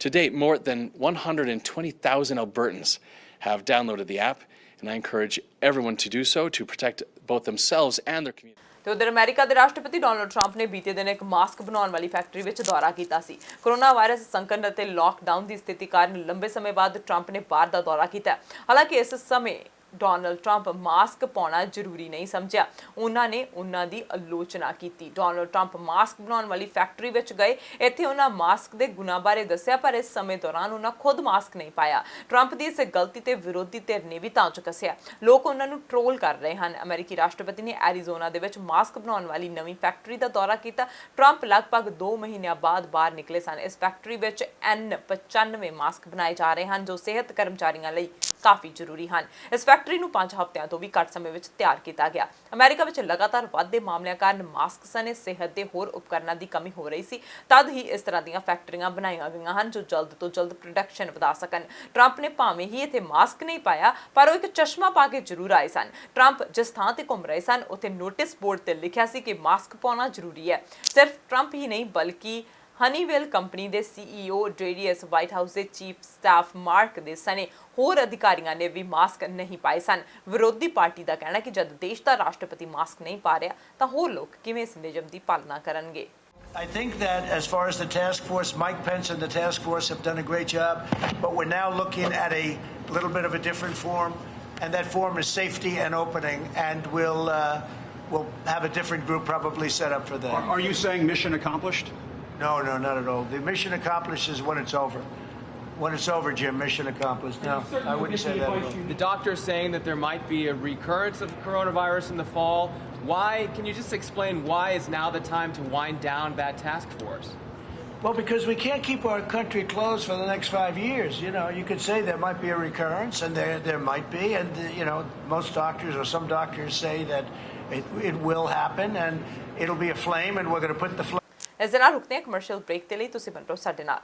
S9: To date, more than 120,000 Albertans have downloaded the app, and I encourage everyone to do so to protect both themselves and their community.
S1: ਤੇ ਉਧਰ America ਦੇ ਰਾਸ਼ਟਰਪਤੀ Donald Trump ਨੇ ਬੀਤੇ ਦਿਨ ਇੱਕ mask ਬਣਾਉਣ ਵਾਲੀ ਫੈਕਟਰੀ ਵਿੱਚ ਦੌਰਾ ਕੀਤਾ ਸੀ। ਕੋਰੋਨਾ ਵਾਇਰਸ ਸੰਕਟ ਅਤੇ ਲਾਕਡਾਊਨ ਦੀ ਸਥਿਤੀ ਕਾਰਨ ਲੰਬੇ ਸਮੇਂ ਬਾਅਦ ਟਰੰਪ ਨੇ ਬਾਹਰ ਦਾ ਦੌਰਾ ਕੀਤਾ। ਹਾਲਾਂਕਿ ਇਸ ਸਮੇਂ ਡੋਨਲਡ ਟਰੰਪ ਮਾਸਕ ਪਾਉਣਾ ਜ਼ਰੂਰੀ ਨਹੀਂ ਸਮਝਿਆ। ਉਹਨਾਂ ਨੇ ਉਹਨਾਂ ਦੀ ਆਲੋਚਨਾ ਕੀਤੀ। ਡੋਨਲਡ ਟਰੰਪ ਮਾਸਕ ਬਣਾਉਣ ਵਾਲੀ ਫੈਕਟਰੀ ਵਿੱਚ ਗਏ। ਇੱਥੇ ਉਹਨਾਂ ਮਾਸਕ ਦੇ ਗੁਣਾਂ ਬਾਰੇ ਦੱਸਿਆ, ਪਰ ਇਸ ਸਮੇਂ ਦੌਰਾਨ ਉਹਨਾਂ ਖੁਦ ਮਾਸਕ ਨਹੀਂ ਪਾਇਆ। ਟਰੰਪ ਦੀ ਇਸ ਗਲਤੀ ਤੇ ਵਿਰੋਧੀ ਧਿਰ ਨੇ ਵੀ ਤਾਂਚ ਕੱਸਿਆ। ਲੋਕ ਉਹਨਾਂ ਨੂੰ ਟ੍ਰੋਲ ਕਰ ਰਹੇ ਹਨ। ਅਮਰੀਕੀ ਰਾਸ਼ਟਰਪਤੀ ਨੇ ਐਰੀਜ਼ੋਨਾ ਦੇ ਵਿੱਚ ਮਾਸਕ ਬਣਾਉਣ ਵਾਲੀ ਨਵੀਂ ਫੈਕਟਰੀ ਦਾ ਦੌਰਾ ਕੀਤਾ। ਟਰੰਪ ਲਗਭਗ 2 ਮਹੀਨਿਆਂ ਬਾਅਦ ਬਾਹਰ ਨਿਕਲੇ ਸਨ। ਇਸ ਫੈਕਟਰੀ ਵਿੱਚ N95 ਮਾਸਕ ਬਣਾਏ ਜਾ ਰਹੇ ਹਨ, ਜੋ ਸਿਹਤ ਕਰਮਚਾਰੀਆਂ ਲਈ ਕਾਫੀ ਜ਼ਰੂਰੀ ਹਨ। ਇਸ ਫੈਕਟਰੀ ਨੂੰ 5 ਹਫ਼ਤਿਆਂ ਤੋਂ ਵੀ ਘੱਟ ਸਮੇਂ ਵਿੱਚ ਤਿਆਰ ਕੀਤਾ ਗਿਆ। ਅਮਰੀਕਾ ਵਿੱਚ ਲਗਾਤਾਰ ਵੱਧਦੇ ਮਾਮਲਿਆਂ ਕਾਰਨ ਮਾਸਕ ਸਣੇ ਸਿਹਤ ਦੇ ਹੋਰ ਉਪਕਰਨਾਂ ਦੀ ਕਮੀ ਹੋ ਰਹੀ ਸੀ। ਤਦ ਹੀ ਇਸ ਤਰ੍ਹਾਂ ਦੀਆਂ ਫੈਕਟਰੀਆਂ ਬਣਾਈਆਂ ਗਈਆਂ ਹਨ ਜੋ ਜਲਦ ਤੋਂ ਜਲਦ ਪ੍ਰੋਡਕਸ਼ਨ ਵਧਾ ਸਕਣ। ਟਰੰਪ ਨੇ ਭਾਵੇਂ ਹੀ ਇੱਥੇ ਮਾਸਕ ਨਹੀਂ ਪਾਇਆ, ਪਰ ਉਹ ਇੱਕ ਚਸ਼ਮਾ ਪਾ ਕੇ ਜ਼ਰੂਰ ਆਏ ਸਨ। ਟਰੰਪ ਜਿਸ ਥਾਂ ਤੇ ਘੁੰਮ ਰਹੇ ਸਨ, ਉੱਥੇ ਨੋਟਿਸ ਬੋਰਡ ਤੇ ਲਿਖਿਆ ਸੀ ਕਿ ਮਾਸਕ ਪਾਉਣਾ ਜ਼ਰੂਰੀ ਹੈ। ਸਿਰਫ ਟਰੰਪ ਹੀ ਨਹੀਂ, ਬਲਕਿ ਹਨੀਵੈਲ ਕੰਪਨੀ ਦੇ CEO JDS, ਵਾਈਟ ਹਾਊਸ ਦੇ ਚੀਫ ਸਟਾਫ ਮਾਰਕ ਦੇ ਸਣੇ ਹੋਰ ਅਧਿਕਾਰੀਆਂ ਨੇ ਵੀ ਮਾਸਕ ਨਹੀਂ ਪਾਏ ਸਨ। ਵਿਰੋਧੀ ਪਾਰਟੀ ਦਾ ਕਹਿਣਾ ਕਿ ਜਦ ਦੇਸ਼ ਦਾ ਰਾਸ਼ਟਰਪਤੀ ਮਾਸਕ ਨਹੀਂ ਪਾ ਰਿਹਾ ਤਾਂ ਹੋਰ ਲੋਕ ਕਿਵੇਂ ਇਸ ਨਿਯਮ ਦੀ ਪਾਲਣਾ ਕਰਨਗੇ।
S10: I think that as far as the task force, Mike Pence and the task force have done a great job, but we're now looking at a little bit of a different form, and that form is safety and opening, and we'll have a different group probably set up for that.
S11: Are you saying mission accomplished?
S10: No, not at all. The mission accomplished is when it's over. When it's over, Jim, mission accomplished. No, I wouldn't say that at all.
S12: The doctor is saying that there might be a recurrence of coronavirus in the fall. Why? Can you just explain why is now the time to wind down that task force?
S10: Well, because we can't keep our country closed for the next 5 years. You know, you could say there might be a recurrence, and there might be, and you know, most doctors or some doctors say that it will happen, and it'll be a flame, and we're going to put the flame.
S1: ਇਸ ਦੇ ਨਾਲ ਰੁਕਦੇ ਹਾਂ commercial break ਦੇ ਲਈ। ਤੁਸੀਂ ਬਣ ਰਹੋ ਸਾਡੇ ਨਾਲ।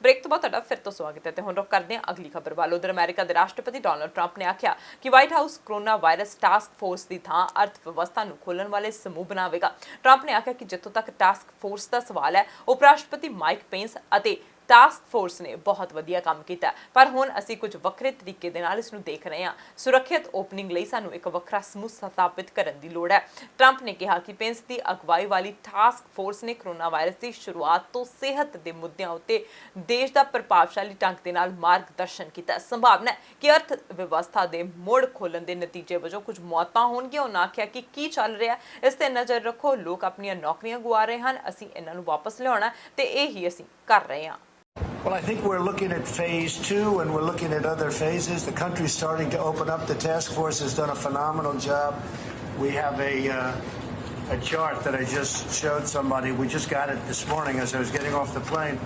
S1: ब्रेक तो बाद तुहाडा फिर तो स्वागत है। हुण रुख करदे हां अगली खबर वाल। उधर अमेरिका के राष्ट्रपति डोनाल्ड ट्रंप ने आख्या कि white house corona virus task force की थां अर्थव्यवस्था नूं खोलण वाले समूह बनावेगा। ट्रंप ने आख्या कि जिੱਥੋਂ तक टास्क फोर्स का सवाल है, उपराष्ट्रपति माइक पेंस ਅਤੇ टास्क फोर्स ने बहुत वधिया काम किया, पर हुण असीं कुछ वक्रे तरीके दे नाल इस नूं देख रहे हां। सुरक्षित ओपनिंग लई सानूं एक वखरा समूह स्थापित करन दी लोड़ है। ट्रंप ने कहा कि पेंस की अगवाई वाली टास्क फोर्स ने कोरोना वायरस की शुरुआत तो सेहत के मुद्दों उत्ते देश का प्रभावशाली ढंग दे नाल मार्गदर्शन किया। संभावना है कि अर्थव्यवस्था के मुड़ खोलण के नतीजे वजों कुछ मौतां होणगीਆਂ। उन्होंने आख्या कि की चल रहा है इस ते नज़र रखो, लोग अपनी नौकरियां गुआ रहे हैं, असीं इन्हां नूं वापस लियाउणा ते इही असीं कर रहे हां।
S10: Well, I think we're looking at phase 2, and we're looking at other phases. The country's starting to open up. The task force has done a phenomenal job. We have a chart that I just showed somebody. We just got it this morning as I was getting off the plane.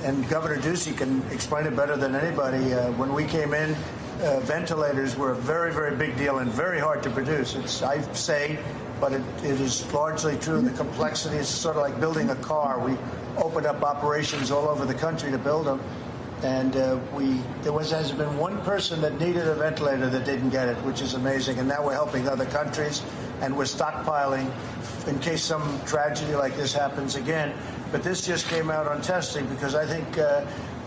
S10: And Governor Ducey can explain it better than anybody. When we came in, ventilators were a very, very big deal and very hard to produce. I say, but it is largely true. The complexity is sort of like building a car. We opened up operations all over the country to build them. And hasn't been one person that needed a ventilator that didn't get it, which is amazing. And now we're helping other countries, and we're stockpiling in case some tragedy like this happens again. But this just came out on testing, because I think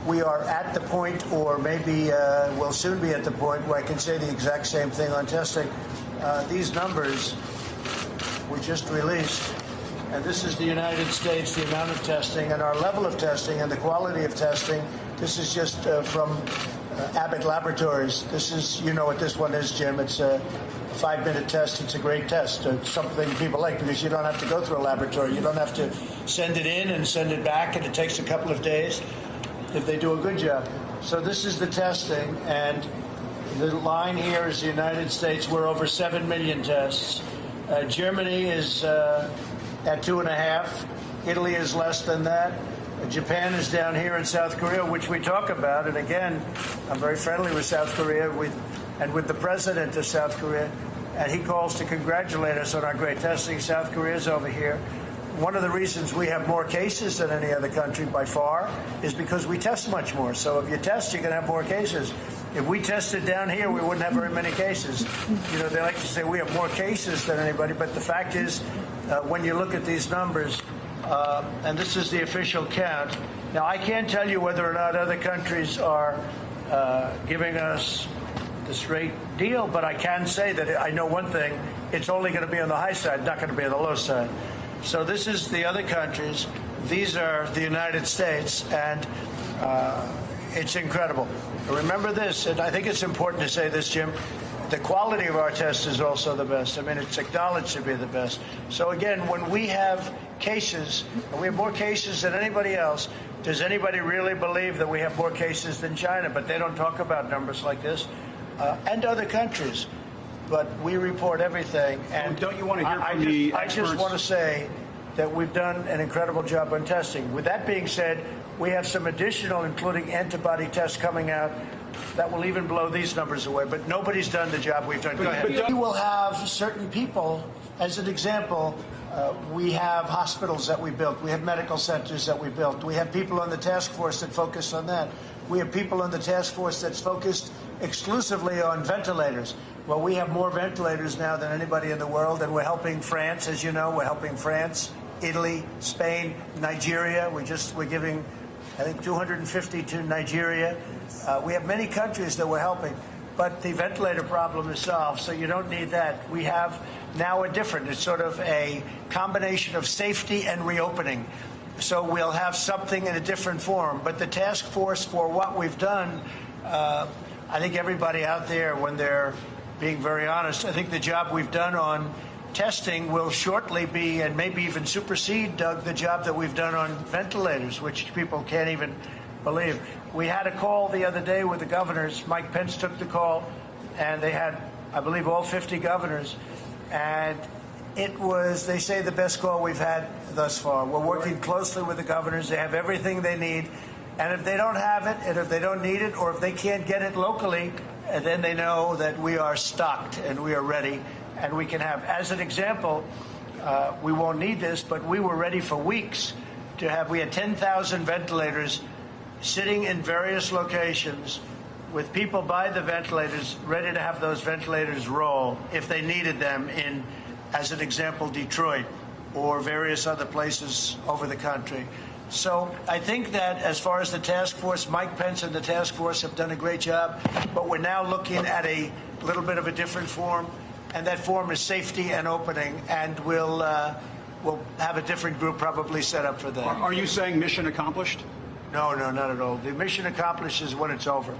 S10: we are at the point, or maybe we'll soon be at the point, where I can say the exact same thing on testing. These numbers were just released. And this is the United States, the amount of testing and our level of testing and the quality of testing. This is just from Abbott Laboratories. This is, you know what this one is, Jim. It's a 5-minute test. It's a great test. It's something people like, because you don't have to go through a laboratory. You don't have to send it in and send it back, and it takes a couple of days if they do a good job. So this is the testing, and the line here is the United States. We're over 7 million tests. Germany is at 2.5. Italy is less than that. Japan is down here, in South Korea, which we talk about. And again, I'm very friendly with South Korea and with the president of South Korea. And he calls to congratulate us on our great testing. South Korea is over here. One of the reasons we have more cases than any other country by far is because we test much more. So if you test, you can have more cases. If we tested down here, we wouldn't have very many cases. You know, they like to say we have more cases than anybody, but the fact is, when you look at these numbers, and this is the official count. Now, I can't tell you whether or not other countries are giving us the straight deal, but I can say that I know one thing: it's only going to be on the high side, not going to be on the low side. So this is the other countries. These are the United States, and it's incredible. Remember this, and I think it's important to say this, Jim. The quality of our test is also the best. I mean, it's acknowledged to be the best. So again, when we have cases, and we have more cases than anybody else, does anybody really believe that we have more cases than China? But they don't talk about numbers like this, and other countries. But we report everything. And
S11: don't you want to hear from the experts?
S10: I just want to say that we've done an incredible job on testing. With that being said, we have some additional, including antibody tests coming out, that will even blow these numbers away. But nobody's done the job we've done. Go ahead. We will have certain people, as an example, we have hospitals that we built. We have medical centers that we built. We have people on the task force that focus on that. We have people on the task force that's focused exclusively on ventilators. Well, we have more ventilators now than anybody in the world, and we're helping France, as you know. We're helping France, Italy, Spain, Nigeria. We're giving, I think, 250 to Nigeria. We have many countries that we're helping, but the ventilator problem is solved, so you don't need that. We have now it's sort of a combination of safety and reopening. So we'll have something in a different form. But the task force, for what we've done, I think everybody out there, when they're being very honest, I think the job we've done on testing will shortly be, and maybe even supersede, Doug, the job that we've done on ventilators, which people can't even believe. We had a call the other day with the governors. Mike Pence took the call, and they had, I believe, all 50 governors. And it was, they say, the best call we've had thus far. We're working closely with the governors. They have everything they need. And if they don't have it, and if they don't need it, or if they can't get it locally, then they know that we are stocked and we are ready. And we can have, as an example, we won't need this, but we were ready for weeks to have, we had 10,000 ventilators sitting in various locations with people by the ventilators ready to have those ventilators roll if they needed them in, as an example, Detroit or various other places over the country. So I think that as far as the task force, Mike Pence and the task force have done a great job, but we're now looking at a little bit of a different form, and that form is safety and opening, and we'll have a different group probably set up for that.
S11: Are you saying mission accomplished?
S10: No, not at all. The mission accomplished is when it's over.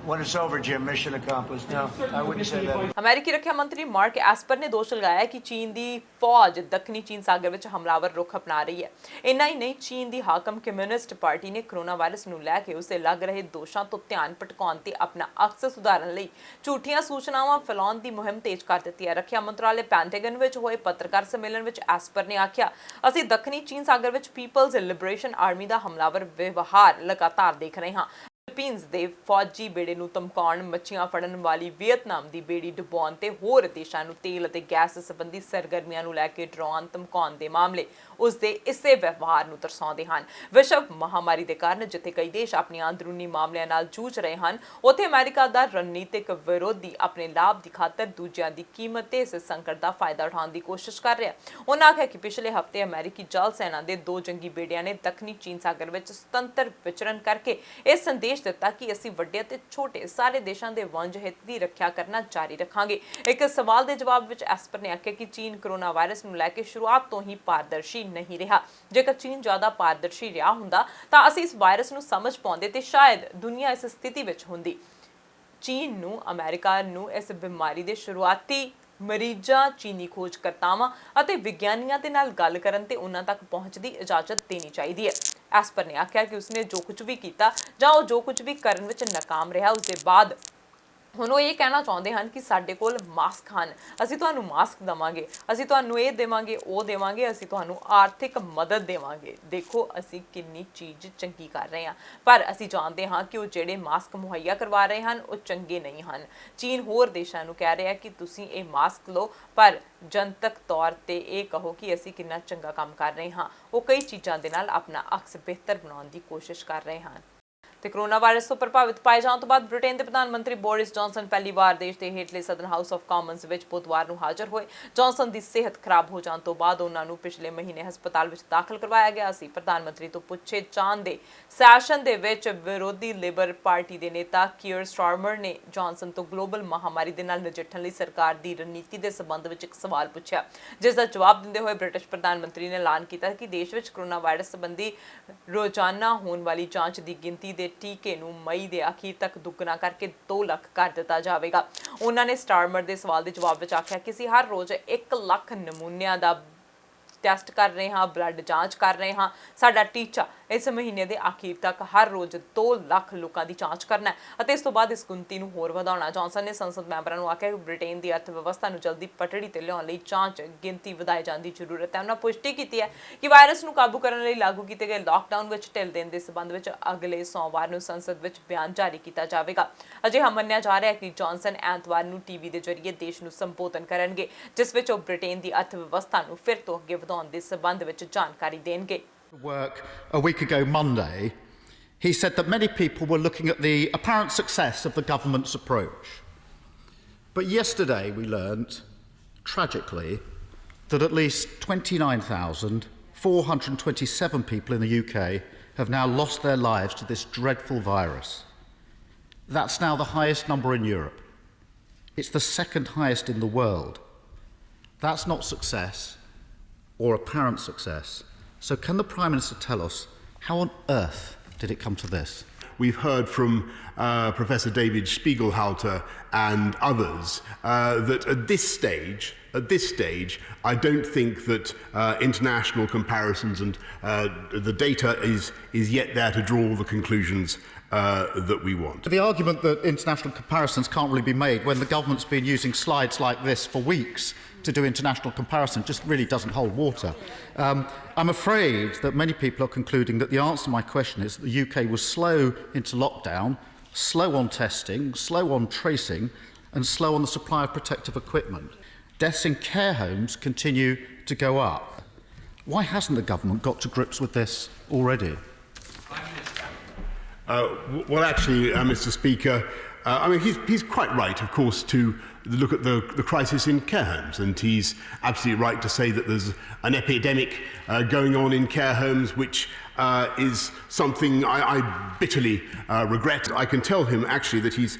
S10: When it's over, Jim, mission accomplished. No, I wouldn't say that.
S1: ਅਮਰੀਕੀ ਰੱਖਿਆ ਮੰਤਰੀ mark ਐਸਪਰ ਨੇ ਦੋਸ਼ ਲਗਾਇਆ ਕਿ ਚੀਨ ਦੀ ਫੌਜ ਦੱਖਣੀ ਚੀਨ ਸਾਗਰ ਵਿੱਚ ਹਮਲਾਵਰ ਰੁਖ ਅਪਣਾ ਰਹੀ ਹੈ। ਇੰਨਾ ਹੀ ਨਹੀਂ, ਚੀਨ ਦੀ ਹਾਕਮ ਕਮਿਊਨਿਸਟ ਪਾਰਟੀ ਨੇ ਕੋਰੋਨਾ ਵਾਇਰਸ ਨੂੰ ਲੈ ਕੇ ਉਸੇ ਲੱਗ ਰਹੇ ਦੋਸ਼ਾਂ ਤੋਂ ਧਿਆਨ ਭਟਕਾਉਣ ਤੇ ਆਪਣਾ ਅਕਸ ਸੁਧਾਰਨ ਲਈ ਝੂਠੀਆਂ ਸੂਚਨਾਵਾਂ ਫੈਲਾਉਣ ਦੀ ਮੁਹਿੰਮ ਤੇਜ਼ ਕਰ ਦਿੱਤੀ ਹੈ। ਰੱਖਿਆ ਮੰਤਰਾਲੇ ਪੈਂਟਾਗਨ ਵਿੱਚ ਹੋਏ ਪੱਤਰਕਾਰ ਸੰਮੇਲਨ ਵਿੱਚ ਐਸਪਰ ਨੇ ਆਖਿਆ, ਅਸੀਂ ਦੱਖਣੀ ਚੀਨ ਸਾਗਰ ਵਿੱਚ ਪੀਪਲਜ਼ ਲਿਬਰੇਸ਼ਨ ਆਰਮੀ ਦਾ ਹਮਲਾਵਰ ਵਿਵਹਾਰ ਲਗਾਤਾਰ ਦੇਖ ਰਹੇ ਹਾਂ। ਫਿਲੀਪੀਨਸ ਦੇ ਫੌਜੀ ਬੇੜੇ ਨੂੰ ਧਮਕਾਉਣ, ਮੱਛੀਆਂ ਫੜਨ ਵਾਲੀ ਵੀਅਤਨਾਮ ਦੀ ਬੇੜੀ ਡੁਬਾਉਣ ਤੇ ਹੋਰ ਦੇਸ਼ਾਂ ਨੂੰ ਤੇਲ ਅਤੇ ਗੈਸ ਸੰਬੰਧੀ ਸਰਗਰਮੀਆਂ ਨੂੰ ਲੈ ਕੇ ਡਰਾਉਣ ਧਮਕਾਉਣ ਦੇ ਮਾਮਲੇ ਉਸ ਦੇ ਇਸੇ ਵਿਵਹਾਰ ਨੂੰ ਦਰਸਾਉਂਦੇ ਹਨ। ਵਿਸ਼ਵ ਮਹਾਮਾਰੀ ਦੇ ਕਾਰਨ ਜਿੱਥੇ ਕਈ ਦੇਸ਼ ਆਪਣੀਆਂ ਅੰਦਰੂਨੀ ਮਾਮਲਿਆਂ ਨਾਲ ਜੂਝ ਰਹੇ ਹਨ, ਉੱਥੇ ਅਮਰੀਕਾ ਦਾ ਰਣਨੀਤਿਕ ਵਿਰੋਧੀ ਆਪਣੇ ਲਾਭ ਦੀ ਖਾਤਰ ਦੂਜਿਆਂ ਦੀ ਕੀਮਤ ਤੇ ਇਸ ਸੰਕਟ ਦਾ ਫਾਇਦਾ ਉਠਾਉਣ ਦੀ ਕੋਸ਼ਿਸ਼ ਕਰ ਰਿਹਾ। ਉਹਨਾਂ ਆਖਿਆ ਕਿ ਪਿਛਲੇ ਹਫ਼ਤੇ ਅਮਰੀਕੀ ਜਲ ਸੈਨਾ ਦੇ 2 ਜੰਗੀ ਬੇੜਿਆਂ ਨੇ ਦੱਖਣੀ ਚੀਨ ਸਾਗਰ ਵਿੱਚ ਸੁਤੰਤਰ ਵਿਚਰਨ ਕਰਕੇ ਇਹ ਸੰਦੇਸ਼ ਦਿੱਤਾ ਕਿ ਅਸੀਂ ਵੱਡੇ ਅਤੇ ਛੋਟੇ ਸਾਰੇ ਦੇਸ਼ਾਂ ਦੇ ਵੰਜ ਹਿੱਤ ਦੀ ਰੱਖਿਆ ਕਰਨਾ ਜਾਰੀ ਰੱਖਾਂਗੇ। ਇੱਕ ਸਵਾਲ ਦੇ ਜਵਾਬ ਵਿੱਚ ਐਸਪਰ ਨੇ ਆਖਿਆ ਕਿ ਚੀਨ ਕੋਰੋਨਾ ਵਾਇਰਸ ਨੂੰ ਲੈ ਕੇ ਸ਼ੁਰੂਆਤ ਤੋਂ ਹੀ ਪਾਰਦਰਸ਼ੀ ਨਹੀਂ ਰਿਹਾ। ਜੇਕਰ ਚੀਨ ਜ਼ਿਆਦਾ ਪਾਰਦਰਸ਼ੀ ਰਿਹਾ ਹੁੰਦਾ ਤਾਂ ਅਸੀਂ ਇਸ ਵਾਇਰਸ ਨੂੰ ਸਮਝ ਪਾਉਂਦੇ ਤੇ ਸ਼ਾਇਦ ਦੁਨੀਆ ਇਸ ਸਥਿਤੀ ਵਿੱਚ ਹੁੰਦੀ। ਚੀਨ ਨੂੰ ਅਮਰੀਕਾ ਨੂੰ ਇਸ ਬਿਮਾਰੀ ਦੇ ਸ਼ੁਰੂਆਤੀ ਮਰੀਜ਼ਾਂ, ਚੀਨੀ ਖੋਜਕਰਤਾਵਾਂ ਅਤੇ ਵਿਗਿਆਨੀਆਂ ਦੇ ਨਾਲ ਗੱਲ ਕਰਨ ਤੇ ਉਹਨਾਂ ਤੱਕ ਪਹੁੰਚ ਦੀ ਇਜਾਜ਼ਤ ਦੇਣੀ ਚਾਹੀਦੀ ਹੈ। ਐਸਪਰ ਨੇ ਆਖਿਆ ਕਿ ਉਸਨੇ ਜੋ ਕੁਝ ਵੀ ਕੀਤਾ ਜਾਂ ਉਹ ਜੋ ਕੁਝ ਵੀ ਕਰਨ ਵਿੱਚ ਨਾਕਾਮ ਰਿਹਾ, ਉਸ ਦੇ ਬਾਅਦ ਹੁਣ ਉਹ ਇਹ ਕਹਿਣਾ ਚਾਹੁੰਦੇ ਹਨ ਕਿ ਸਾਡੇ ਕੋਲ ਮਾਸਕ ਹਨ, ਅਸੀਂ ਤੁਹਾਨੂੰ ਮਾਸਕ ਦੇਵਾਂਗੇ, ਅਸੀਂ ਤੁਹਾਨੂੰ ਇਹ ਦੇਵਾਂਗੇ, ਉਹ ਦੇਵਾਂਗੇ, ਅਸੀਂ ਤੁਹਾਨੂੰ ਆਰਥਿਕ ਮਦਦ ਦੇਵਾਂਗੇ। ਦੇਖੋ ਅਸੀਂ ਕਿੰਨੀ ਚੀਜ਼ ਚੰਗੀ ਕਰ ਰਹੇ ਹਾਂ, ਪਰ ਅਸੀਂ ਜਾਣਦੇ ਹਾਂ ਕਿ ਉਹ ਜਿਹੜੇ ਮਾਸਕ ਮੁਹੱਈਆ ਕਰਵਾ ਰਹੇ ਹਨ ਉਹ ਚੰਗੇ ਨਹੀਂ ਹਨ। ਚੀਨ ਹੋਰ ਦੇਸ਼ਾਂ ਨੂੰ ਕਹਿ ਰਿਹਾ ਕਿ ਤੁਸੀਂ ਇਹ ਮਾਸਕ ਲਓ, ਪਰ ਜਨਤਕ ਤੌਰ ਤੇ ਇਹ ਕਹੋ ਕਿ ਅਸੀਂ ਕਿੰਨਾ ਚੰਗਾ ਕੰਮ ਕਰ ਰਹੇ ਹਾਂ। ਉਹ ਕਈ ਚੀਜ਼ਾਂ ਦੇ ਨਾਲ ਆਪਣਾ ਅਕਸ ਬਿਹਤਰ ਬਣਾਉਣ ਦੀ ਕੋਸ਼ਿਸ਼ ਕਰ ਰਹੇ ਹਨ। ਤੇ ਕੋਰੋਨਾ ਵਾਇਰਸ ਤੋਂ ਪ੍ਰਭਾਵਿਤ ਪਾਏ ਜਾਣ ਤੋਂ ਬਾਅਦ ਬ੍ਰਿਟੇਨ ਦੇ ਪ੍ਰਧਾਨ ਮੰਤਰੀ ਬੋਰਿਸ ਜੌਨਸਨ ਪਹਿਲੀ ਵਾਰ ਦੇਸ਼ ਦੇ ਹੇਠਲੇ ਸਦਨ ਹਾਊਸ ਆਫ ਕਾਮਨਸ ਵਿੱਚ ਬੁੱਧਵਾਰ ਨੂੰ ਹਾਜ਼ਰ ਹੋਏ। ਜੌਨਸਨ ਦੀ ਸਿਹਤ ਖਰਾਬ ਹੋ ਜਾਣ ਤੋਂ ਬਾਅਦ ਉਹਨਾਂ ਨੂੰ ਪਿਛਲੇ ਮਹੀਨੇ ਹਸਪਤਾਲ ਵਿੱਚ ਦਾਖਲ ਕਰਵਾਇਆ ਗਿਆ ਸੀ। ਪ੍ਰਧਾਨ ਮੰਤਰੀ ਤੋਂ ਪੁੱਛੇ ਜਾਣ ਦੇ ਸੈਸ਼ਨ ਦੇ ਵਿੱਚ ਵਿਰੋਧੀ ਲਿਬਰ ਪਾਰਟੀ ਦੇ ਨੇਤਾ ਕੀਅਰ ਸਟਾਰਮਰ ਨੇ ਜੌਨਸਨ ਤੋਂ ਗਲੋਬਲ ਮਹਾਮਾਰੀ ਦੇ ਨਾਲ ਨਜਿੱਠਣ ਲਈ ਸਰਕਾਰ ਦੀ ਰਣਨੀਤੀ ਦੇ ਸੰਬੰਧ ਵਿੱਚ ਇੱਕ ਸਵਾਲ ਪੁੱਛਿਆ, ਜਿਸ ਦਾ ਜਵਾਬ ਦਿੰਦੇ ਹੋਏ ਬ੍ਰਿਟਿਸ਼ ਪ੍ਰਧਾਨ ਮੰਤਰੀ ਨੇ ਐਲਾਨ ਕੀਤਾ ਕਿ ਦੇਸ਼ ਵਿੱਚ ਕੋਰੋਨਾ ਵਾਇਰਸ ਸੰਬੰਧੀ ਰੋਜ਼ਾਨਾ ਹੋਣ ਵਾਲੀ ਜਾਂਚ ਦੀ ਗਿਣਤੀ ਦੇ ਟੀਕੇ ਨੂੰ ਮਈ ਦੇ ਅਖੀਰ ਤੱਕ ਦੁੱਗਣਾ ਕਰਕੇ 2 ਲੱਖ ਕਰ ਦਿੱਤਾ ਜਾਵੇਗਾ। ਉਹਨਾਂ ਨੇ ਸਟਾਰਮਰ ਦੇ ਸਵਾਲ ਦੇ ਜਵਾਬ ਵਿੱਚ ਆਖਿਆ ਕਿ ਅਸੀਂ ਹਰ ਰੋਜ਼ 1 ਲੱਖ ਨਮੂਨਿਆਂ ਦਾ ਟੈਸਟ ਕਰ ਰਹੇ ਹਾਂ, ਬਲੱਡ ਜਾਂਚ ਕਰ ਰਹੇ ਹਾਂ। ਸਾਡਾ ਟੀਚਾ ਇਸ ਮਹੀਨੇ ਦੇ ਅਖੀਰ ਤੱਕ ਹਰ ਰੋਜ਼ 2 ਲੱਖ ਲੋਕਾਂ ਦੀ ਜਾਂਚ ਕਰਨਾ ਹੈ ਅਤੇ ਇਸ ਤੋਂ ਬਾਅਦ ਇਸ ਗਿਣਤੀ ਨੂੰ ਹੋਰ ਵਧਾਉਣਾ। ਜੌਨਸਨ ਨੇ ਸੰਸਦ ਮੈਂਬਰਾਂ ਨੂੰ ਆਖਿਆ ਕਿ ਬ੍ਰਿਟੇਨ ਦੀ ਅਰਥ ਵਿਵਸਥਾ ਨੂੰ ਜਲਦੀ ਪਟੜੀ ਤੇ ਲਿਆਉਣ ਲਈ ਜਾਂਚ ਗਿਣਤੀ ਵਧਾਏ ਜਾਣ ਦੀ ਜ਼ਰੂਰਤ ਹੈ। ਉਹਨਾਂ ਪੁਸ਼ਟੀ ਕੀਤੀ ਹੈ ਕਿ ਵਾਇਰਸ ਨੂੰ ਕਾਬੂ ਕਰਨ ਲਈ ਲਾਗੂ ਕੀਤੇ ਗਏ ਲਾਕਡਾਊਨ ਵਿੱਚ ਢਿੱਲ ਦੇਣ ਦੇ ਸਬੰਧ ਵਿੱਚ ਅਗਲੇ ਸੋਮਵਾਰ ਨੂੰ ਸੰਸਦ ਵਿੱਚ ਬਿਆਨ ਜਾਰੀ ਕੀਤਾ ਜਾਵੇਗਾ। ਅਜਿਹਾ ਮੰਨਿਆ ਜਾ ਰਿਹਾ ਹੈ ਕਿ ਜੌਨਸਨ ਐਤਵਾਰ ਨੂੰ ਟੀਵੀ ਦੇ ਜ਼ਰੀਏ ਦੇਸ਼ ਨੂੰ ਸੰਬੋਧਨ ਕਰਨਗੇ, ਜਿਸ ਵਿੱਚ ਉਹ ਬ੍ਰਿਟੇਨ ਦੀ ਅਰਥ ਵਿਵਸਥਾ ਨੂੰ ਫਿਰ ਤੋਂ ਅੱਗੇ ਵਧਾਉਣ ਦੇ ਸਬੰਧ ਵਿੱਚ ਜਾਣਕਾਰੀ ਦੇਣਗੇ।
S13: Work a week ago Monday, he said that many people were looking at the apparent success of the government's approach. But yesterday we learnt, tragically, that at least 29,427 people in the UK have now lost their lives to this dreadful virus. That's now the highest number in Europe. It's the second highest in the world. That's not success or apparent success. So can the Prime Minister tell us how on earth did it come to this?
S14: We've heard from Professor David Spiegelhalter and others that at this stage, I don't think that international comparisons and the data is yet there to draw the conclusions that we want.
S13: The argument that international comparisons can't really be made when the government's been using slides like this for weeks to do international comparison just really doesn't hold water. I'm afraid that many people are concluding that the answer to my question is that the UK was slow into lockdown, slow on testing, slow on tracing, and slow on the supply of protective equipment. Deaths in care homes continue to go up. Why hasn't the government got to grips with this already?
S14: Well, actually, Mr. Speaker, I mean, he's quite right, of course, to look at the crisis in care homes, and he's absolutely right to say that there's an epidemic going on in care homes, which is something I bitterly regret. I can tell him actually that